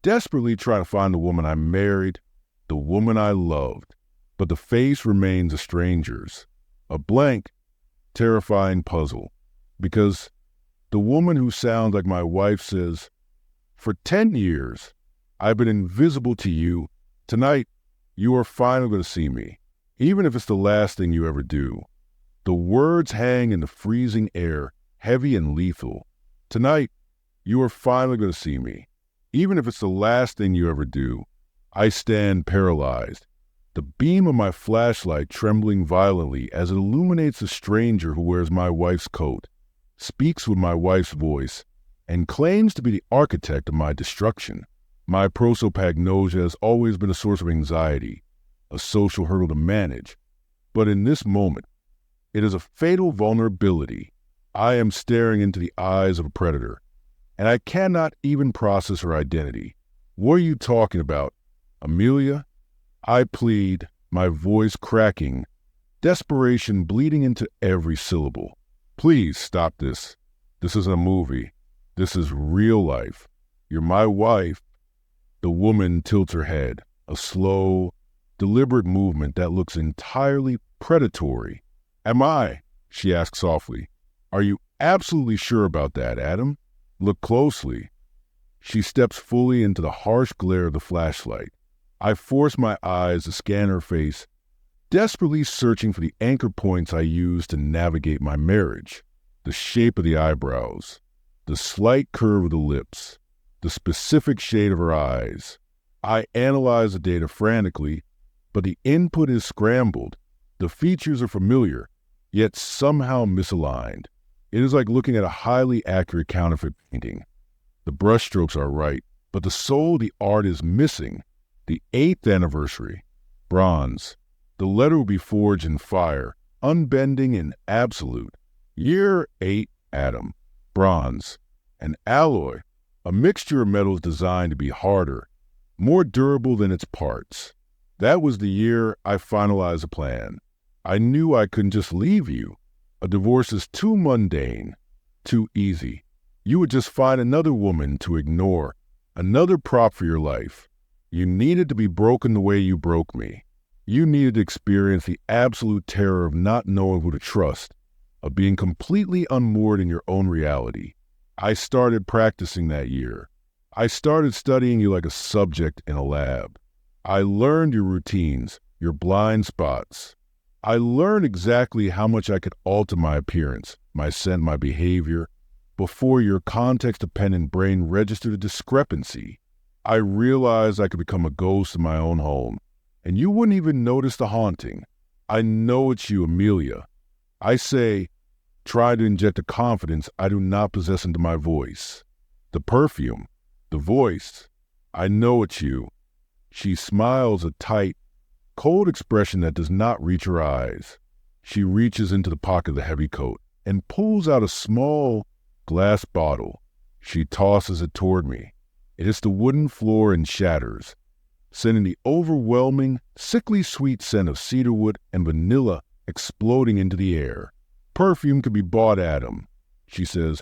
desperately trying to find the woman I married, the woman I loved. But the face remains a stranger's, a blank, terrifying puzzle. Because the woman who sounds like my wife says, for 10 years, I've been invisible to you. Tonight, you are finally going to see me, even if it's the last thing you ever do. The words hang in the freezing air, heavy and lethal. Tonight, you are finally going to see me, even if it's the last thing you ever do. I stand paralyzed, the beam of my flashlight trembling violently as it illuminates a stranger who wears my wife's coat, speaks with my wife's voice, and claims to be the architect of my destruction. My prosopagnosia has always been a source of anxiety, a social hurdle to manage. But in this moment, it is a fatal vulnerability. I am staring into the eyes of a predator, and I cannot even process her identity. What are you talking about, Amelia? I plead, my voice cracking, desperation bleeding into every syllable. Please stop this. This isn't a movie. This is real life. You're my wife. The woman tilts her head, a slow, deliberate movement that looks entirely predatory. Am I? She asks softly. Are you absolutely sure about that, Adam? Look closely. She steps fully into the harsh glare of the flashlight. I force my eyes to scan her face, desperately searching for the anchor points I use to navigate my marriage. The shape of the eyebrows, the slight curve of the lips, the specific shade of her eyes. I analyze the data frantically, but the input is scrambled. The features are familiar, yet somehow misaligned. It is like looking at a highly accurate counterfeit painting. The brushstrokes are right, but the soul of the art is missing. The 8th anniversary. Bronze. The letter will be forged in fire, unbending and absolute. Year 8, Adam. Bronze. An alloy. A mixture of metals designed to be harder, more durable than its parts. That was the year I finalized a plan. I knew I couldn't just leave you. A divorce is too mundane, too easy. You would just find another woman to ignore, another prop for your life. You needed to be broken the way you broke me. You needed to experience the absolute terror of not knowing who to trust, of being completely unmoored in your own reality. I started practicing that year. I started studying you like a subject in a lab. I learned your routines, your blind spots. I learned exactly how much I could alter my appearance, my scent, my behavior, before your context-dependent brain registered a discrepancy. I realized I could become a ghost in my own home, and you wouldn't even notice the haunting. I know it's you, Amelia. I say, try to inject a confidence I do not possess into my voice. The perfume, the voice, I know it's you. She smiles a tight, cold expression that does not reach her eyes. She reaches into the pocket of the heavy coat and pulls out a small glass bottle. She tosses it toward me. It hits the wooden floor and shatters, sending the overwhelming, sickly sweet scent of cedarwood and vanilla exploding into the air. Perfume can be bought, Adam, she says,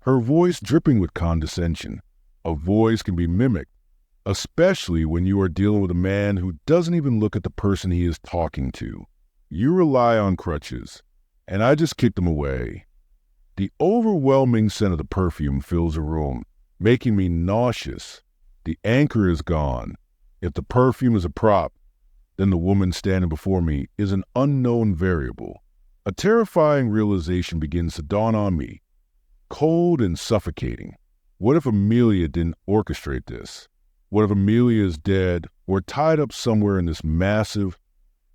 her voice dripping with condescension. A voice can be mimicked, especially when you are dealing with a man who doesn't even look at the person he is talking to. You rely on crutches, and I just kicked them away. The overwhelming scent of the perfume fills the room, making me nauseous. The anchor is gone. If the perfume is a prop, then the woman standing before me is an unknown variable. A terrifying realization begins to dawn on me, cold and suffocating. What if Amelia didn't orchestrate this? What if Amelia is dead or tied up somewhere in this massive,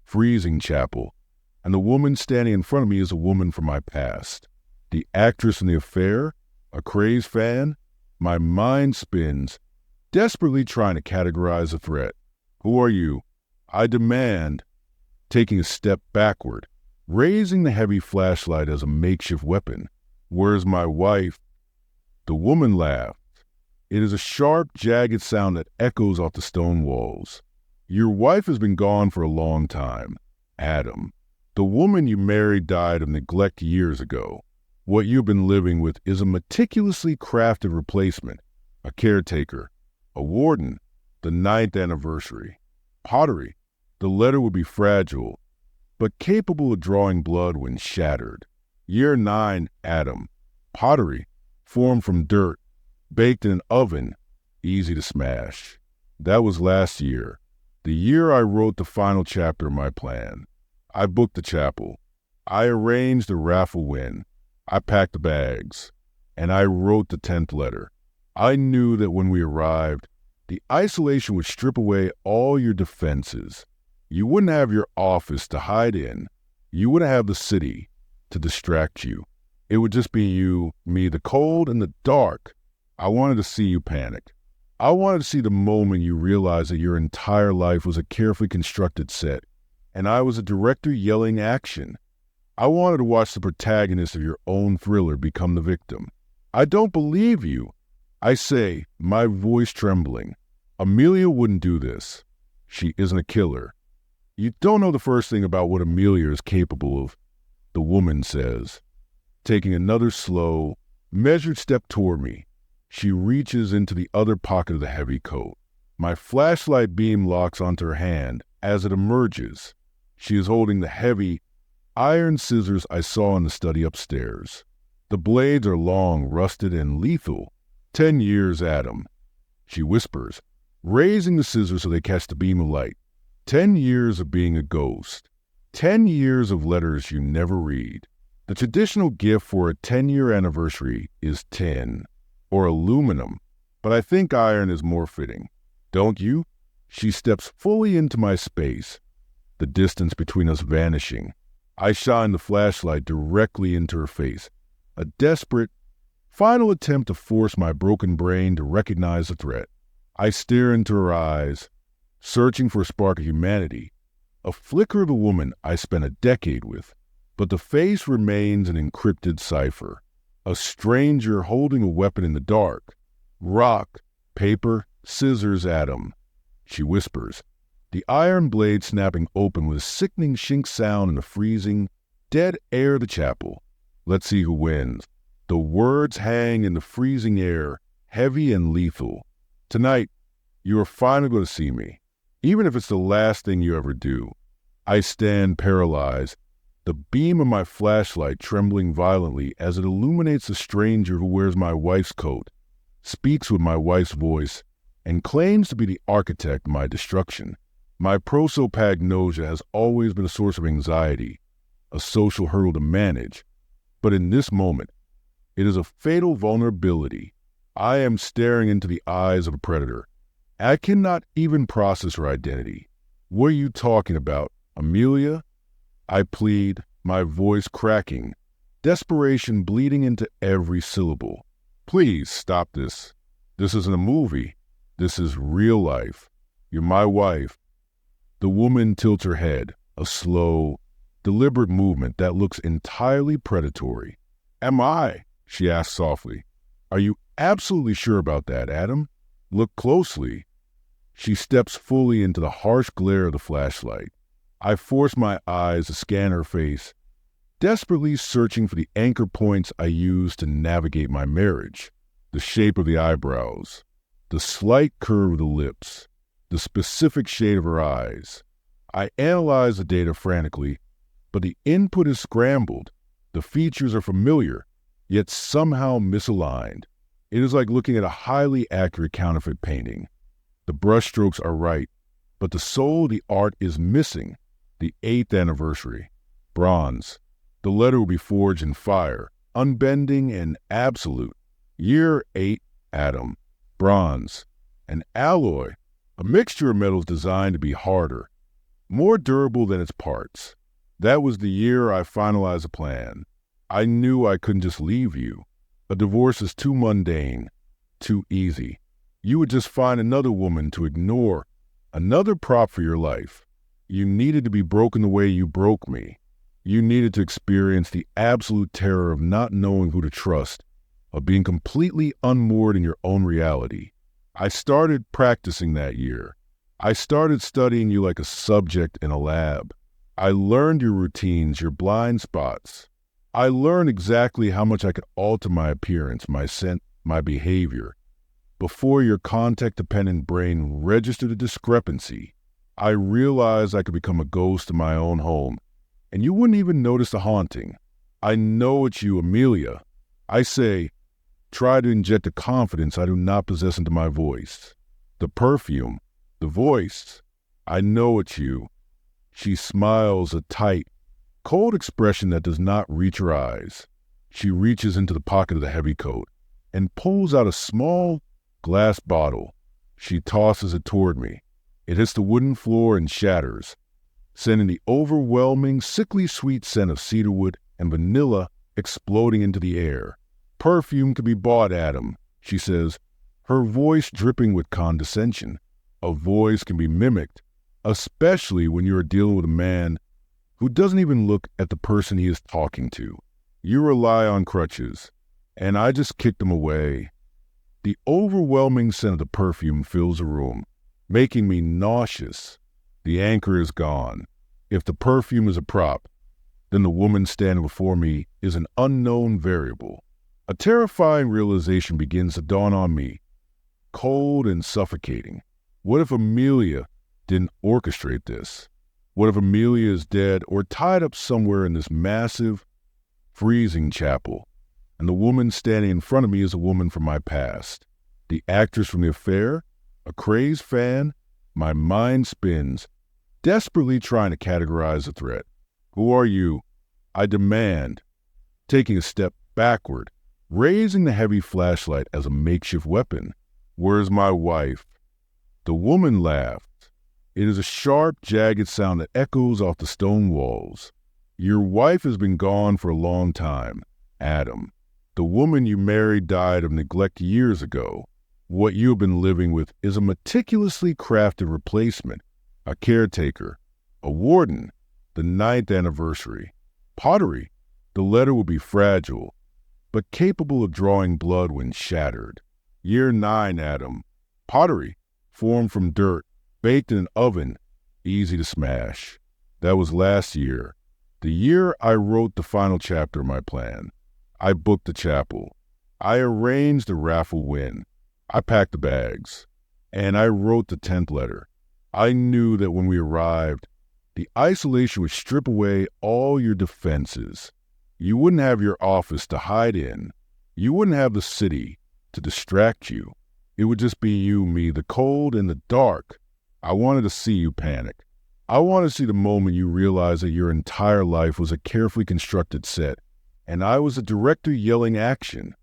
freezing chapel, and the woman standing in front of me is a woman from my past? The actress in the affair? A crazed fan? My mind spins, desperately trying to categorize the threat. Who are you? I demand, taking a step backward, raising the heavy flashlight as a makeshift weapon. Where's my wife? The woman laughed. It is a sharp, jagged sound that echoes off the stone walls. Your wife has been gone for a long time, Adam. The woman you married died of neglect years ago. What you've been living with is a meticulously crafted replacement, a caretaker, a warden, the 9th anniversary. Pottery. The letter would be fragile, but capable of drawing blood when shattered. Year 9, Adam. Pottery, formed from dirt, baked in an oven, easy to smash. That was last year, the year I wrote the final chapter of my plan. I booked the chapel. I arranged the raffle win. I packed the bags, and I wrote the 10th letter. I knew that when we arrived, the isolation would strip away all your defenses. You wouldn't have your office to hide in. You wouldn't have the city to distract you. It would just be you, me, the cold, and the dark. I wanted to see you panic. I wanted to see the moment you realized that your entire life was a carefully constructed set, and I was a director yelling action. I wanted to watch the protagonist of your own thriller become the victim. I don't believe you. I say, my voice trembling. Amelia wouldn't do this. She isn't a killer. You don't know the first thing about what Amelia is capable of, the woman says, taking another slow, measured step toward me. She reaches into the other pocket of the heavy coat. My flashlight beam locks onto her hand as it emerges. She is holding the heavy, iron scissors I saw in the study upstairs. The blades are long, rusted, and lethal. 10 years, Adam, she whispers, raising the scissors so they catch the beam of light. 10 years of being a ghost. 10 years of letters you never read. The traditional gift for a 10-year anniversary is tin, or aluminum, but I think iron is more fitting. Don't you? She steps fully into my space, the distance between us vanishing. I shine the flashlight directly into her face, a desperate, final attempt to force my broken brain to recognize the threat. I stare into her eyes, searching for a spark of humanity, a flicker of the woman I spent a decade with, but the face remains an encrypted cipher. A stranger holding a weapon in the dark. Rock, paper, scissors, Adam, she whispers, the iron blade snapping open with a sickening shink sound in the freezing, dead air of the chapel. Let's see who wins. The words hang in the freezing air, heavy and lethal. Tonight, you are finally going to see me, even if it's the last thing you ever do. I stand paralyzed, the beam of my flashlight trembling violently as it illuminates the stranger who wears my wife's coat, speaks with my wife's voice, and claims to be the architect of my destruction. My prosopagnosia has always been a source of anxiety, a social hurdle to manage, but in this moment, it is a fatal vulnerability. I am staring into the eyes of a predator. I cannot even process her identity. What are you talking about, Amelia? I plead, my voice cracking, desperation bleeding into every syllable. Please stop this. This isn't a movie. This is real life. You're my wife. The woman tilts her head, a slow, deliberate movement that looks entirely predatory. Am I? She asks softly. Are you absolutely sure about that, Adam? Look closely. She steps fully into the harsh glare of the flashlight. I force my eyes to scan her face, desperately searching for the anchor points I use to navigate my marriage. The shape of the eyebrows, the slight curve of the lips, the specific shade of her eyes. I analyze the data frantically, but the input is scrambled. The features are familiar, yet somehow misaligned. It is like looking at a highly accurate counterfeit painting. The brushstrokes are right, but the soul of the art is missing. The 8th anniversary. Bronze. The letter will be forged in fire, unbending and absolute. Year 8, Adam. Bronze. An alloy. A mixture of metals designed to be harder, more durable than its parts. That was the year I finalized a plan. I knew I couldn't just leave you. A divorce is too mundane, too easy. You would just find another woman to ignore, another prop for your life. You needed to be broken the way you broke me. You needed to experience the absolute terror of not knowing who to trust, of being completely unmoored in your own reality. I started practicing that year. I started studying you like a subject in a lab. I learned your routines, your blind spots. I learned exactly how much I could alter my appearance, my scent, my behavior. Before your contact-dependent brain registered a discrepancy, I realized I could become a ghost in my own home, and you wouldn't even notice the haunting. I know it's you, Amelia. I say, try to inject the confidence I do not possess into my voice. The perfume, the voice. I know it's you. She smiles a tight, cold expression that does not reach her eyes. She reaches into the pocket of the heavy coat and pulls out a small glass bottle. She tosses it toward me. It hits the wooden floor and shatters, sending the overwhelming, sickly sweet scent of cedarwood and vanilla exploding into the air. Perfume can be bought, Adam, she says, her voice dripping with condescension. A voice can be mimicked, especially when you are dealing with a man who doesn't even look at the person he is talking to. You rely on crutches, and I just kicked them away. The overwhelming scent of the perfume fills the room, making me nauseous. The anchor is gone. If the perfume is a prop, then the woman standing before me is an unknown variable. A terrifying realization begins to dawn on me, cold and suffocating. What if Amelia didn't orchestrate this? What if Amelia is dead or tied up somewhere in this massive, freezing chapel, and the woman standing in front of me is a woman from my past? The actress from the affair? A crazed fan? My mind spins, desperately trying to categorize the threat. Who are you? I demand, taking a step backward, raising the heavy flashlight as a makeshift weapon. Where's my wife? The woman laughed. It is a sharp, jagged sound that echoes off the stone walls. Your wife has been gone for a long time, Adam. The woman you married died of neglect years ago. What you have been living with is a meticulously crafted replacement, a caretaker, a warden, the 9th anniversary. Pottery. The letter will be fragile, but capable of drawing blood when shattered. Year 9, Adam. Pottery, formed from dirt, baked in an oven, easy to smash. That was last year, the year I wrote the final chapter of my plan. I booked the chapel. I arranged the raffle win. I packed the bags, and I wrote the 10th letter. I knew that when we arrived, the isolation would strip away all your defenses. You wouldn't have your office to hide in. You wouldn't have the city to distract you. It would just be you, me, the cold and the dark. I wanted to see you panic. I wanted to see the moment you realized that your entire life was a carefully constructed set, and I was a director yelling action.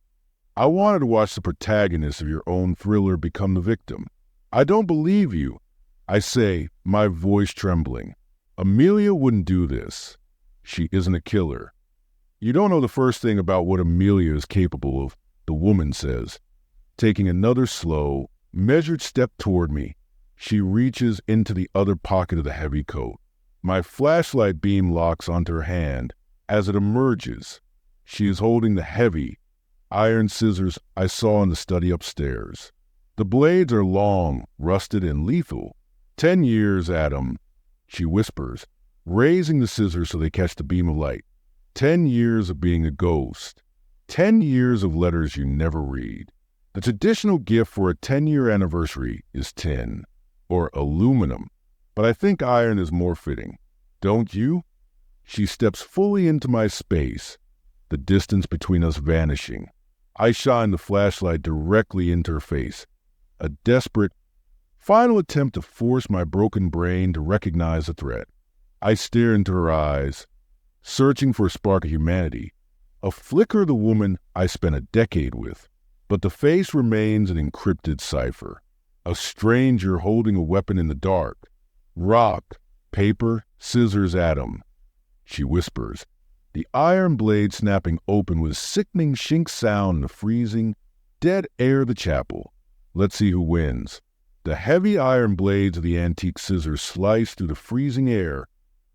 I wanted to watch the protagonist of your own thriller become the victim. I don't believe you, I say, my voice trembling. Amelia wouldn't do this. She isn't a killer. You don't know the first thing about what Amelia is capable of, the woman says. Taking another slow, measured step toward me, she reaches into the other pocket of the heavy coat. My flashlight beam locks onto her hand. As it emerges, she is holding the heavy, iron scissors I saw in the study upstairs. The blades are long, rusted, and lethal. 10 years, Adam, she whispers, raising the scissors so they catch the beam of light. 10 years of being a ghost. 10 years of letters you never read. The traditional gift for a 10-year anniversary is tin, or aluminum, but I think iron is more fitting. Don't you? She steps fully into my space, the distance between us vanishing. I shine the flashlight directly into her face, a desperate, final attempt to force my broken brain to recognize the threat. I stare into her eyes, searching for a spark of humanity, a flicker of the woman I spent a decade with, but the face remains an encrypted cipher. A stranger holding a weapon in the dark. Rock, paper, scissors, Adam, she whispers, the iron blade snapping open with a sickening shink sound in the freezing, dead air of the chapel. Let's see who wins. The heavy iron blades of the antique scissors slice through the freezing air,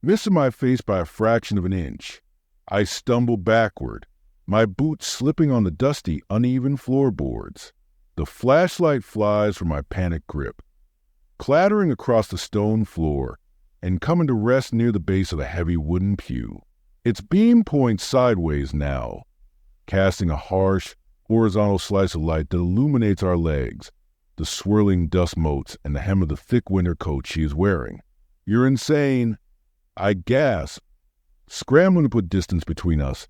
missing my face by a fraction of an inch. I stumble backward, my boots slipping on the dusty, uneven floorboards. The flashlight flies from my panicked grip, clattering across the stone floor and coming to rest near the base of the heavy wooden pew. Its beam points sideways now, casting a harsh, horizontal slice of light that illuminates our legs, the swirling dust motes, and the hem of the thick winter coat she is wearing. You're insane, I gasp, scrambling to put distance between us,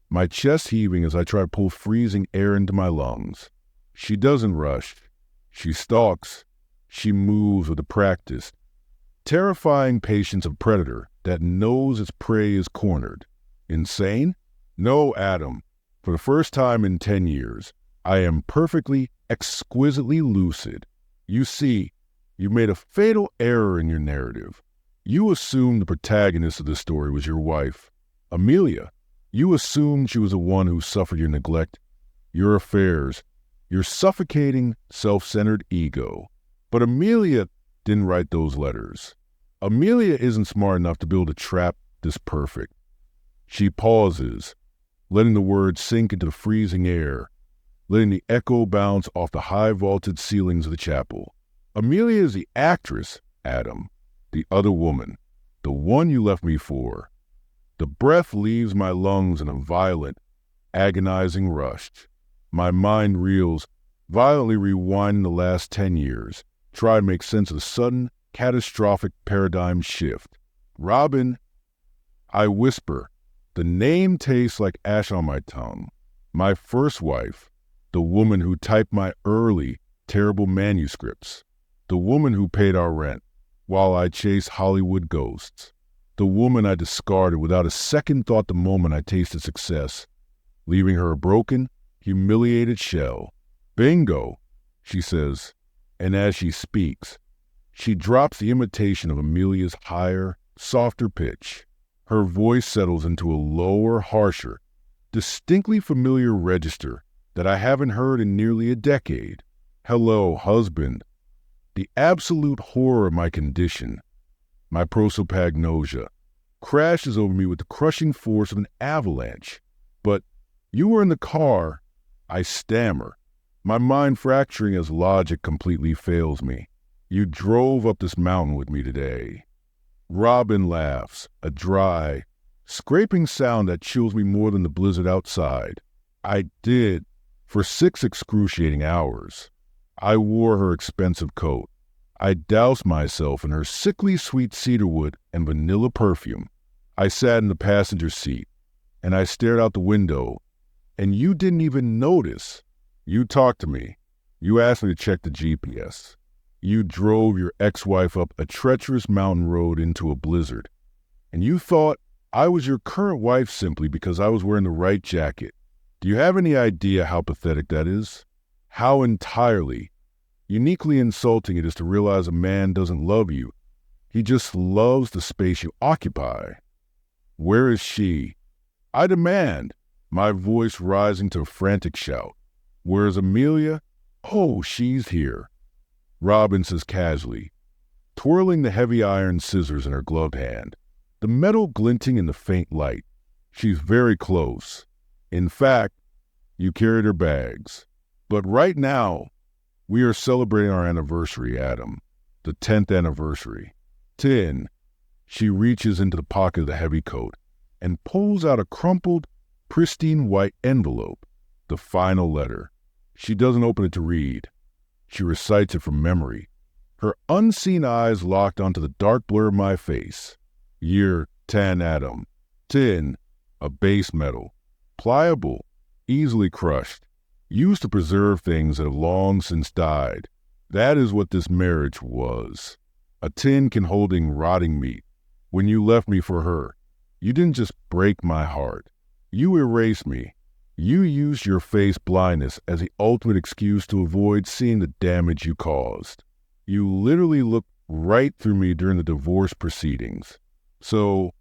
my chest heaving as I try to pull freezing air into my lungs. She doesn't rush. She stalks. She moves with the practiced, terrifying patience of predator that knows its prey is cornered. Insane? No, Adam. For the first time in 10 years, I am perfectly, exquisitely lucid. You see, you made a fatal error in your narrative. You assumed the protagonist of this story was your wife, Amelia. You assumed she was the one who suffered your neglect, your affairs, your suffocating, self-centered ego. But Amelia didn't write those letters. Amelia isn't smart enough to build a trap this perfect. She pauses, letting the words sink into the freezing air, letting the echo bounce off the high-vaulted ceilings of the chapel. Amelia is the actress, Adam, the other woman, the one you left me for. The breath leaves my lungs in a violent, agonizing rush. My mind reels, violently rewinding the last 10 years, try to make sense of the sudden, catastrophic paradigm shift. Robin, I whisper, the name tastes like ash on my tongue. My first wife, the woman who typed my early, terrible manuscripts, the woman who paid our rent while I chased Hollywood ghosts, the woman I discarded without a second thought the moment I tasted success, leaving her a broken, humiliated shell. Bingo, she says, and as she speaks, she drops the imitation of Amelia's higher, softer pitch. Her voice settles into a lower, harsher, distinctly familiar register that I haven't heard in nearly a decade. Hello, husband. The absolute horror of my condition, my prosopagnosia, crashes over me with the crushing force of an avalanche. But you were in the car, I stammer, my mind fracturing as logic completely fails me. You drove up this mountain with me today. Robin laughs, a dry, scraping sound that chills me more than the blizzard outside. I did, for 6 excruciating hours. I wore her expensive coat. I doused myself in her sickly sweet cedarwood and vanilla perfume. I sat in the passenger seat, and I stared out the window, and you didn't even notice. You talked to me. You asked me to check the GPS. You drove your ex-wife up a treacherous mountain road into a blizzard. And you thought I was your current wife simply because I was wearing the right jacket. Do you have any idea how pathetic that is? How entirely, uniquely insulting it is to realize a man doesn't love you. He just loves the space you occupy. Where is she? I demand, my voice rising to a frantic shout. Where is Amelia? Oh, she's here. Robin says casually, twirling the heavy iron scissors in her gloved hand, the metal glinting in the faint light. She's very close. In fact, you carried her bags. But right now, we are celebrating our anniversary, Adam. The 10th anniversary. 10. She reaches into the pocket of the heavy coat and pulls out a crumpled, pristine white envelope. The final letter. She doesn't open it to read. She recites it from memory. Her unseen eyes locked onto the dark blur of my face. Year 10, Adam. 10. A base metal. Pliable. Easily crushed. Used to preserve things that have long since died. That is what this marriage was. A tin holding rotting meat. When you left me for her, you didn't just break my heart. You erased me. You used your face blindness as the ultimate excuse to avoid seeing the damage you caused. You literally looked right through me during the divorce proceedings. So,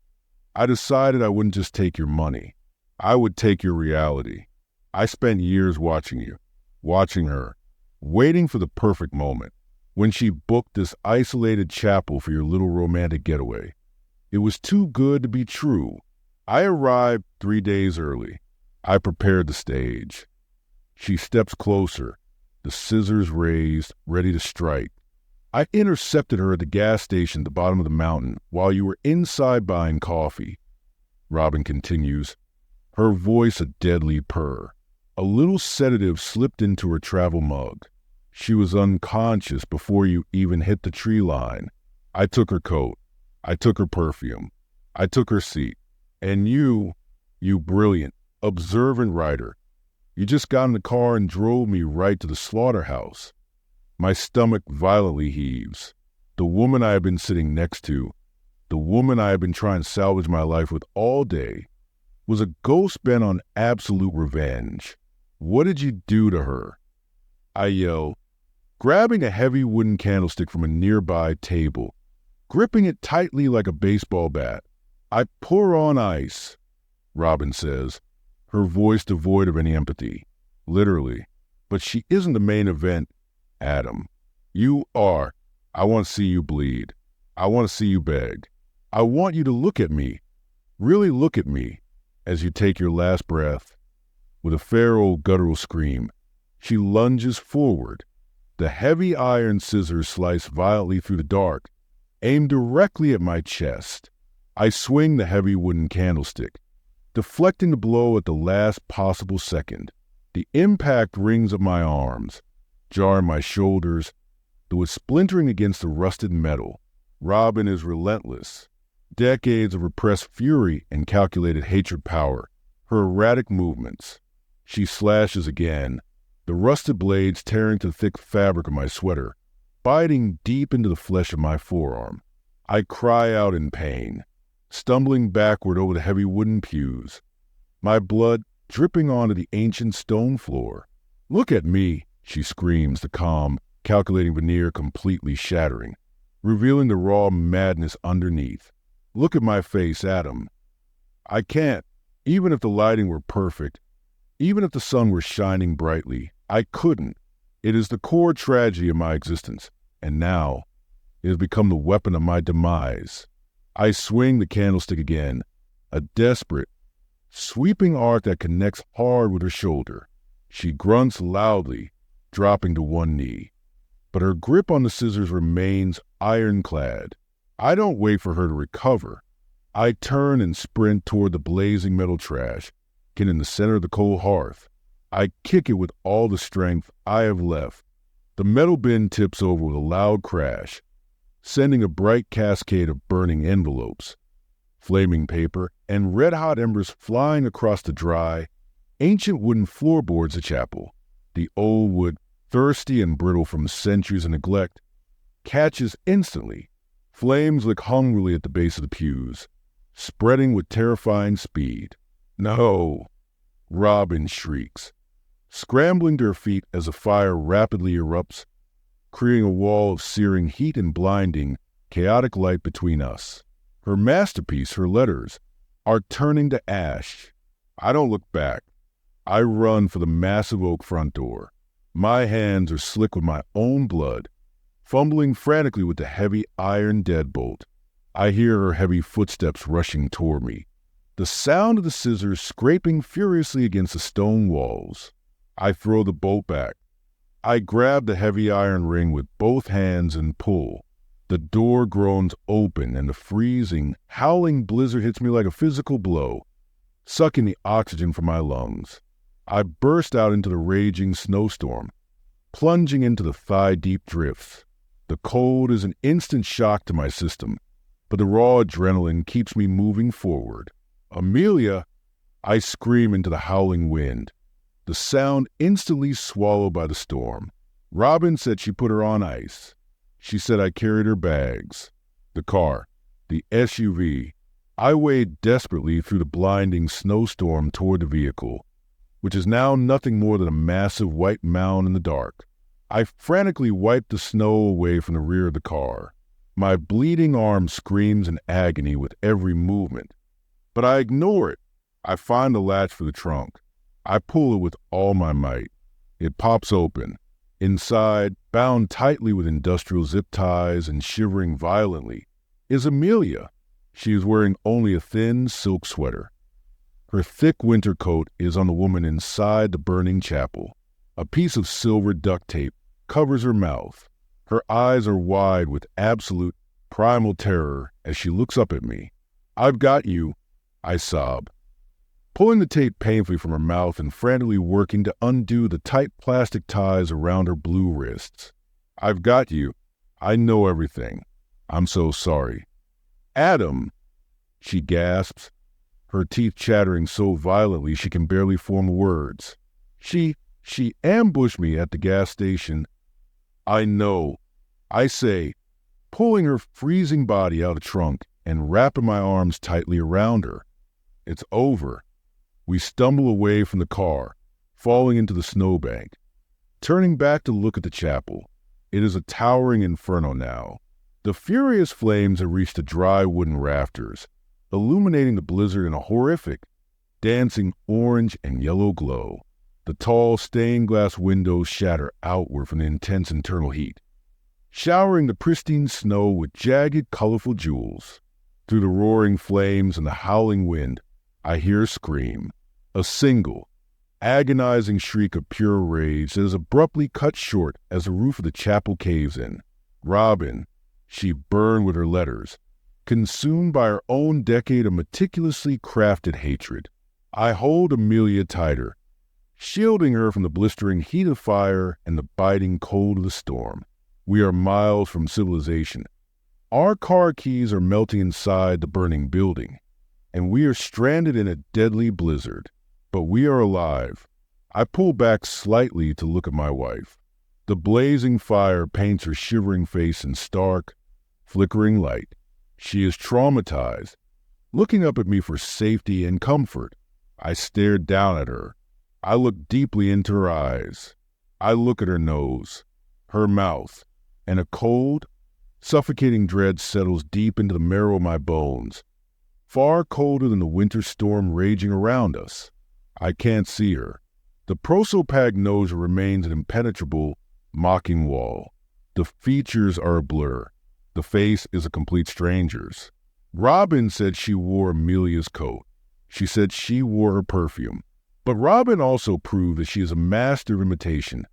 I decided I wouldn't just take your money. I would take your reality. I spent years watching you, watching her, waiting for the perfect moment, when she booked this isolated chapel for your little romantic getaway. It was too good to be true. I arrived 3 days early. I prepared the stage. She steps closer, the scissors raised, ready to strike. I intercepted her at the gas station at the bottom of the mountain while you were inside buying coffee. Robin continues, her voice a deadly purr. A little sedative slipped into her travel mug. She was unconscious before you even hit the tree line. I took her coat. I took her perfume. I took her seat. And you brilliant, observant writer, you just got in the car and drove me right to the slaughterhouse. My stomach violently heaves. The woman I have been sitting next to, the woman I have been trying to salvage my life with all day, was a ghost bent on absolute revenge. What did you do to her? I yell, grabbing a heavy wooden candlestick from a nearby table, gripping it tightly like a baseball bat. I pour on ice, Robin says, her voice devoid of any empathy. Literally. But she isn't the main event, Adam. You are. I want to see you bleed. I want to see you beg. I want you to look at me. Really look at me as you take your last breath. With a fair old guttural scream, she lunges forward. The heavy iron scissors slice violently through the dark, aimed directly at my chest. I swing the heavy wooden candlestick, deflecting the blow at the last possible second. The impact rings at my arms, jarring my shoulders, though it's splintering against the rusted metal. Robin is relentless. Decades of repressed fury and calculated hatred power her erratic movements. She slashes again, the rusted blades tearing to the thick fabric of my sweater, biting deep into the flesh of my forearm. I cry out in pain, stumbling backward over the heavy wooden pews, my blood dripping onto the ancient stone floor. Look at me, she screams, the calm, calculating veneer completely shattering, revealing the raw madness underneath. Look at my face, Adam. I can't, even if the lighting were perfect, even if the sun were shining brightly, I couldn't. It is the core tragedy of my existence, and now it has become the weapon of my demise. I swing the candlestick again, a desperate, sweeping arc that connects hard with her shoulder. She grunts loudly, dropping to one knee, but her grip on the scissors remains ironclad. I don't wait for her to recover. I turn and sprint toward the blazing metal trash, get in the center of the cold hearth. I kick it with all the strength I have left. The metal bin tips over with a loud crash, sending a bright cascade of burning envelopes, flaming paper, and red-hot embers flying across the dry, ancient wooden floorboards of the chapel. The old wood, thirsty and brittle from centuries of neglect, catches instantly. Flames lick hungrily at the base of the pews, spreading with terrifying speed. No! Robin shrieks, scrambling to her feet as the fire rapidly erupts, creating a wall of searing heat and blinding, chaotic light between us. Her masterpiece, her letters, are turning to ash. I don't look back. I run for the massive oak front door. My hands are slick with my own blood, fumbling frantically with the heavy iron deadbolt. I hear her heavy footsteps rushing toward me, the sound of the scissors scraping furiously against the stone walls. I throw the bolt back. I grab the heavy iron ring with both hands and pull. The door groans open and the freezing, howling blizzard hits me like a physical blow, sucking the oxygen from my lungs. I burst out into the raging snowstorm, plunging into the thigh-deep drifts. The cold is an instant shock to my system, but the raw adrenaline keeps me moving forward. Amelia! I scream into the howling wind, the sound instantly swallowed by the storm. Robin said she put her on ice. She said I carried her bags. The car, the SUV. I wade desperately through the blinding snowstorm toward the vehicle, which is now nothing more than a massive white mound in the dark. I frantically wipe the snow away from the rear of the car. My bleeding arm screams in agony with every movement. But I ignore it. I find the latch for the trunk. I pull it with all my might. It pops open. Inside, bound tightly with industrial zip ties and shivering violently, is Amelia. She is wearing only a thin silk sweater. Her thick winter coat is on the woman inside the burning chapel. A piece of silver duct tape covers her mouth. Her eyes are wide with absolute primal terror as she looks up at me. "I've got you," I sob, pulling the tape painfully from her mouth and frantically working to undo the tight plastic ties around her blue wrists. "I've got you. I know everything. I'm so sorry." "Adam," she gasps, her teeth chattering so violently she can barely form words. She ambushed me at the gas station." "I know," I say, pulling her freezing body out of the trunk and wrapping my arms tightly around her. It's over. We stumble away from the car, falling into the snowbank, turning back to look at the chapel. It is a towering inferno now. The furious flames have reached the dry wooden rafters, illuminating the blizzard in a horrific, dancing orange and yellow glow. The tall stained glass windows shatter outward from the intense internal heat, showering the pristine snow with jagged, colorful jewels. Through the roaring flames and the howling wind, I hear a scream, a single, agonizing shriek of pure rage that is abruptly cut short as the roof of the chapel caves in. Robin, she burned with her letters, consumed by her own decade of meticulously crafted hatred. I hold Amelia tighter, shielding her from the blistering heat of fire and the biting cold of the storm. We are miles from civilization. Our car keys are melting inside the burning building, and we are stranded in a deadly blizzard. But we are alive. I pull back slightly to look at my wife. The blazing fire paints her shivering face in stark, flickering light. She is traumatized, looking up at me for safety and comfort. I stare down at her. I look deeply into her eyes. I look at her nose, her mouth, and a cold, suffocating dread settles deep into the marrow of my bones, far colder than the winter storm raging around us. I can't see her. The prosopagnosia remains an impenetrable, mocking wall. The features are a blur. The face is a complete stranger's. Robin said she wore Amelia's coat. She said she wore her perfume. But Robin also proved that she is a master of imitation,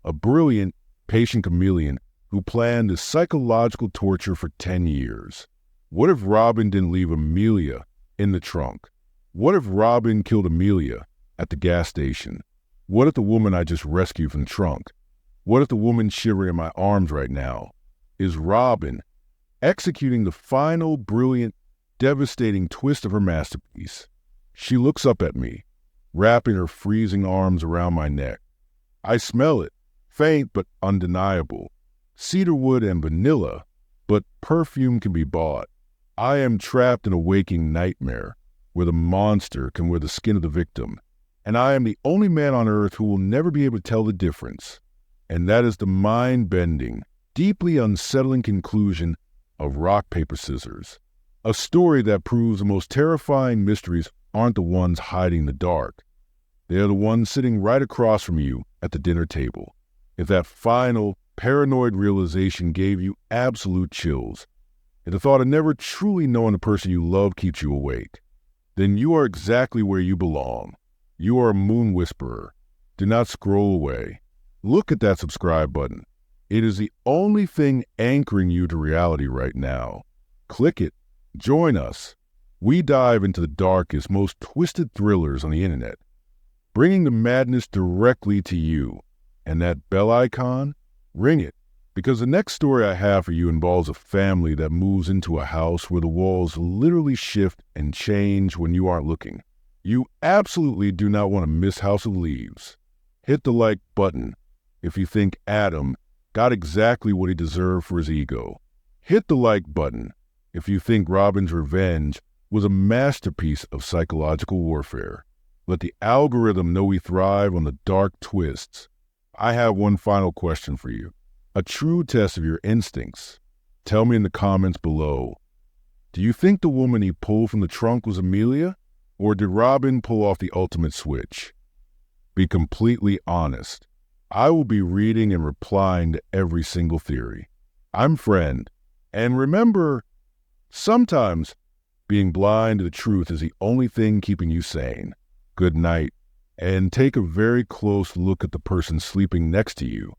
a brilliant, patient chameleon who planned this psychological torture for 10 years. What if Robin didn't leave Amelia in the trunk? What if Robin killed Amelia at the gas station? What if the woman I just rescued from the trunk? What if the woman shivering in my arms right now is Robin executing the final, brilliant, devastating twist of her masterpiece? She looks up at me, wrapping her freezing arms around my neck. I smell it, faint but undeniable. Cedarwood and vanilla, but perfume can be bought. I am trapped in a waking nightmare where the monster can wear the skin of the victim, and I am the only man on earth who will never be able to tell the difference. And that is the mind-bending, deeply unsettling conclusion of Rock, Paper, Scissors, a story that proves the most terrifying mysteries aren't the ones hiding in the dark. They are the ones sitting right across from you at the dinner table. If that final, paranoid realization gave you absolute chills, if the thought of never truly knowing the person you love keeps you awake, then you are exactly where you belong. You are a moon whisperer. Do not scroll away. Look at that subscribe button. It is the only thing anchoring you to reality right now. Click it. Join us. We dive into the darkest, most twisted thrillers on the internet, bringing the madness directly to you. And that bell icon? Ring it. Because the next story I have for you involves a family that moves into a house where the walls literally shift and change when you aren't looking. You absolutely do not want to miss House of Leaves. Hit the like button if you think Adam got exactly what he deserved for his ego. Hit the like button if you think Robin's Revenge was a masterpiece of psychological warfare. Let the algorithm know we thrive on the dark twists. I have one final question for you. A true test of your instincts. Tell me in the comments below. Do you think the woman he pulled from the trunk was Amelia? Or did Robin pull off the ultimate switch? Be completely honest. I will be reading and replying to every single theory. I'm Friend. And remember, sometimes being blind to the truth is the only thing keeping you sane. Good night. And take a very close look at the person sleeping next to you.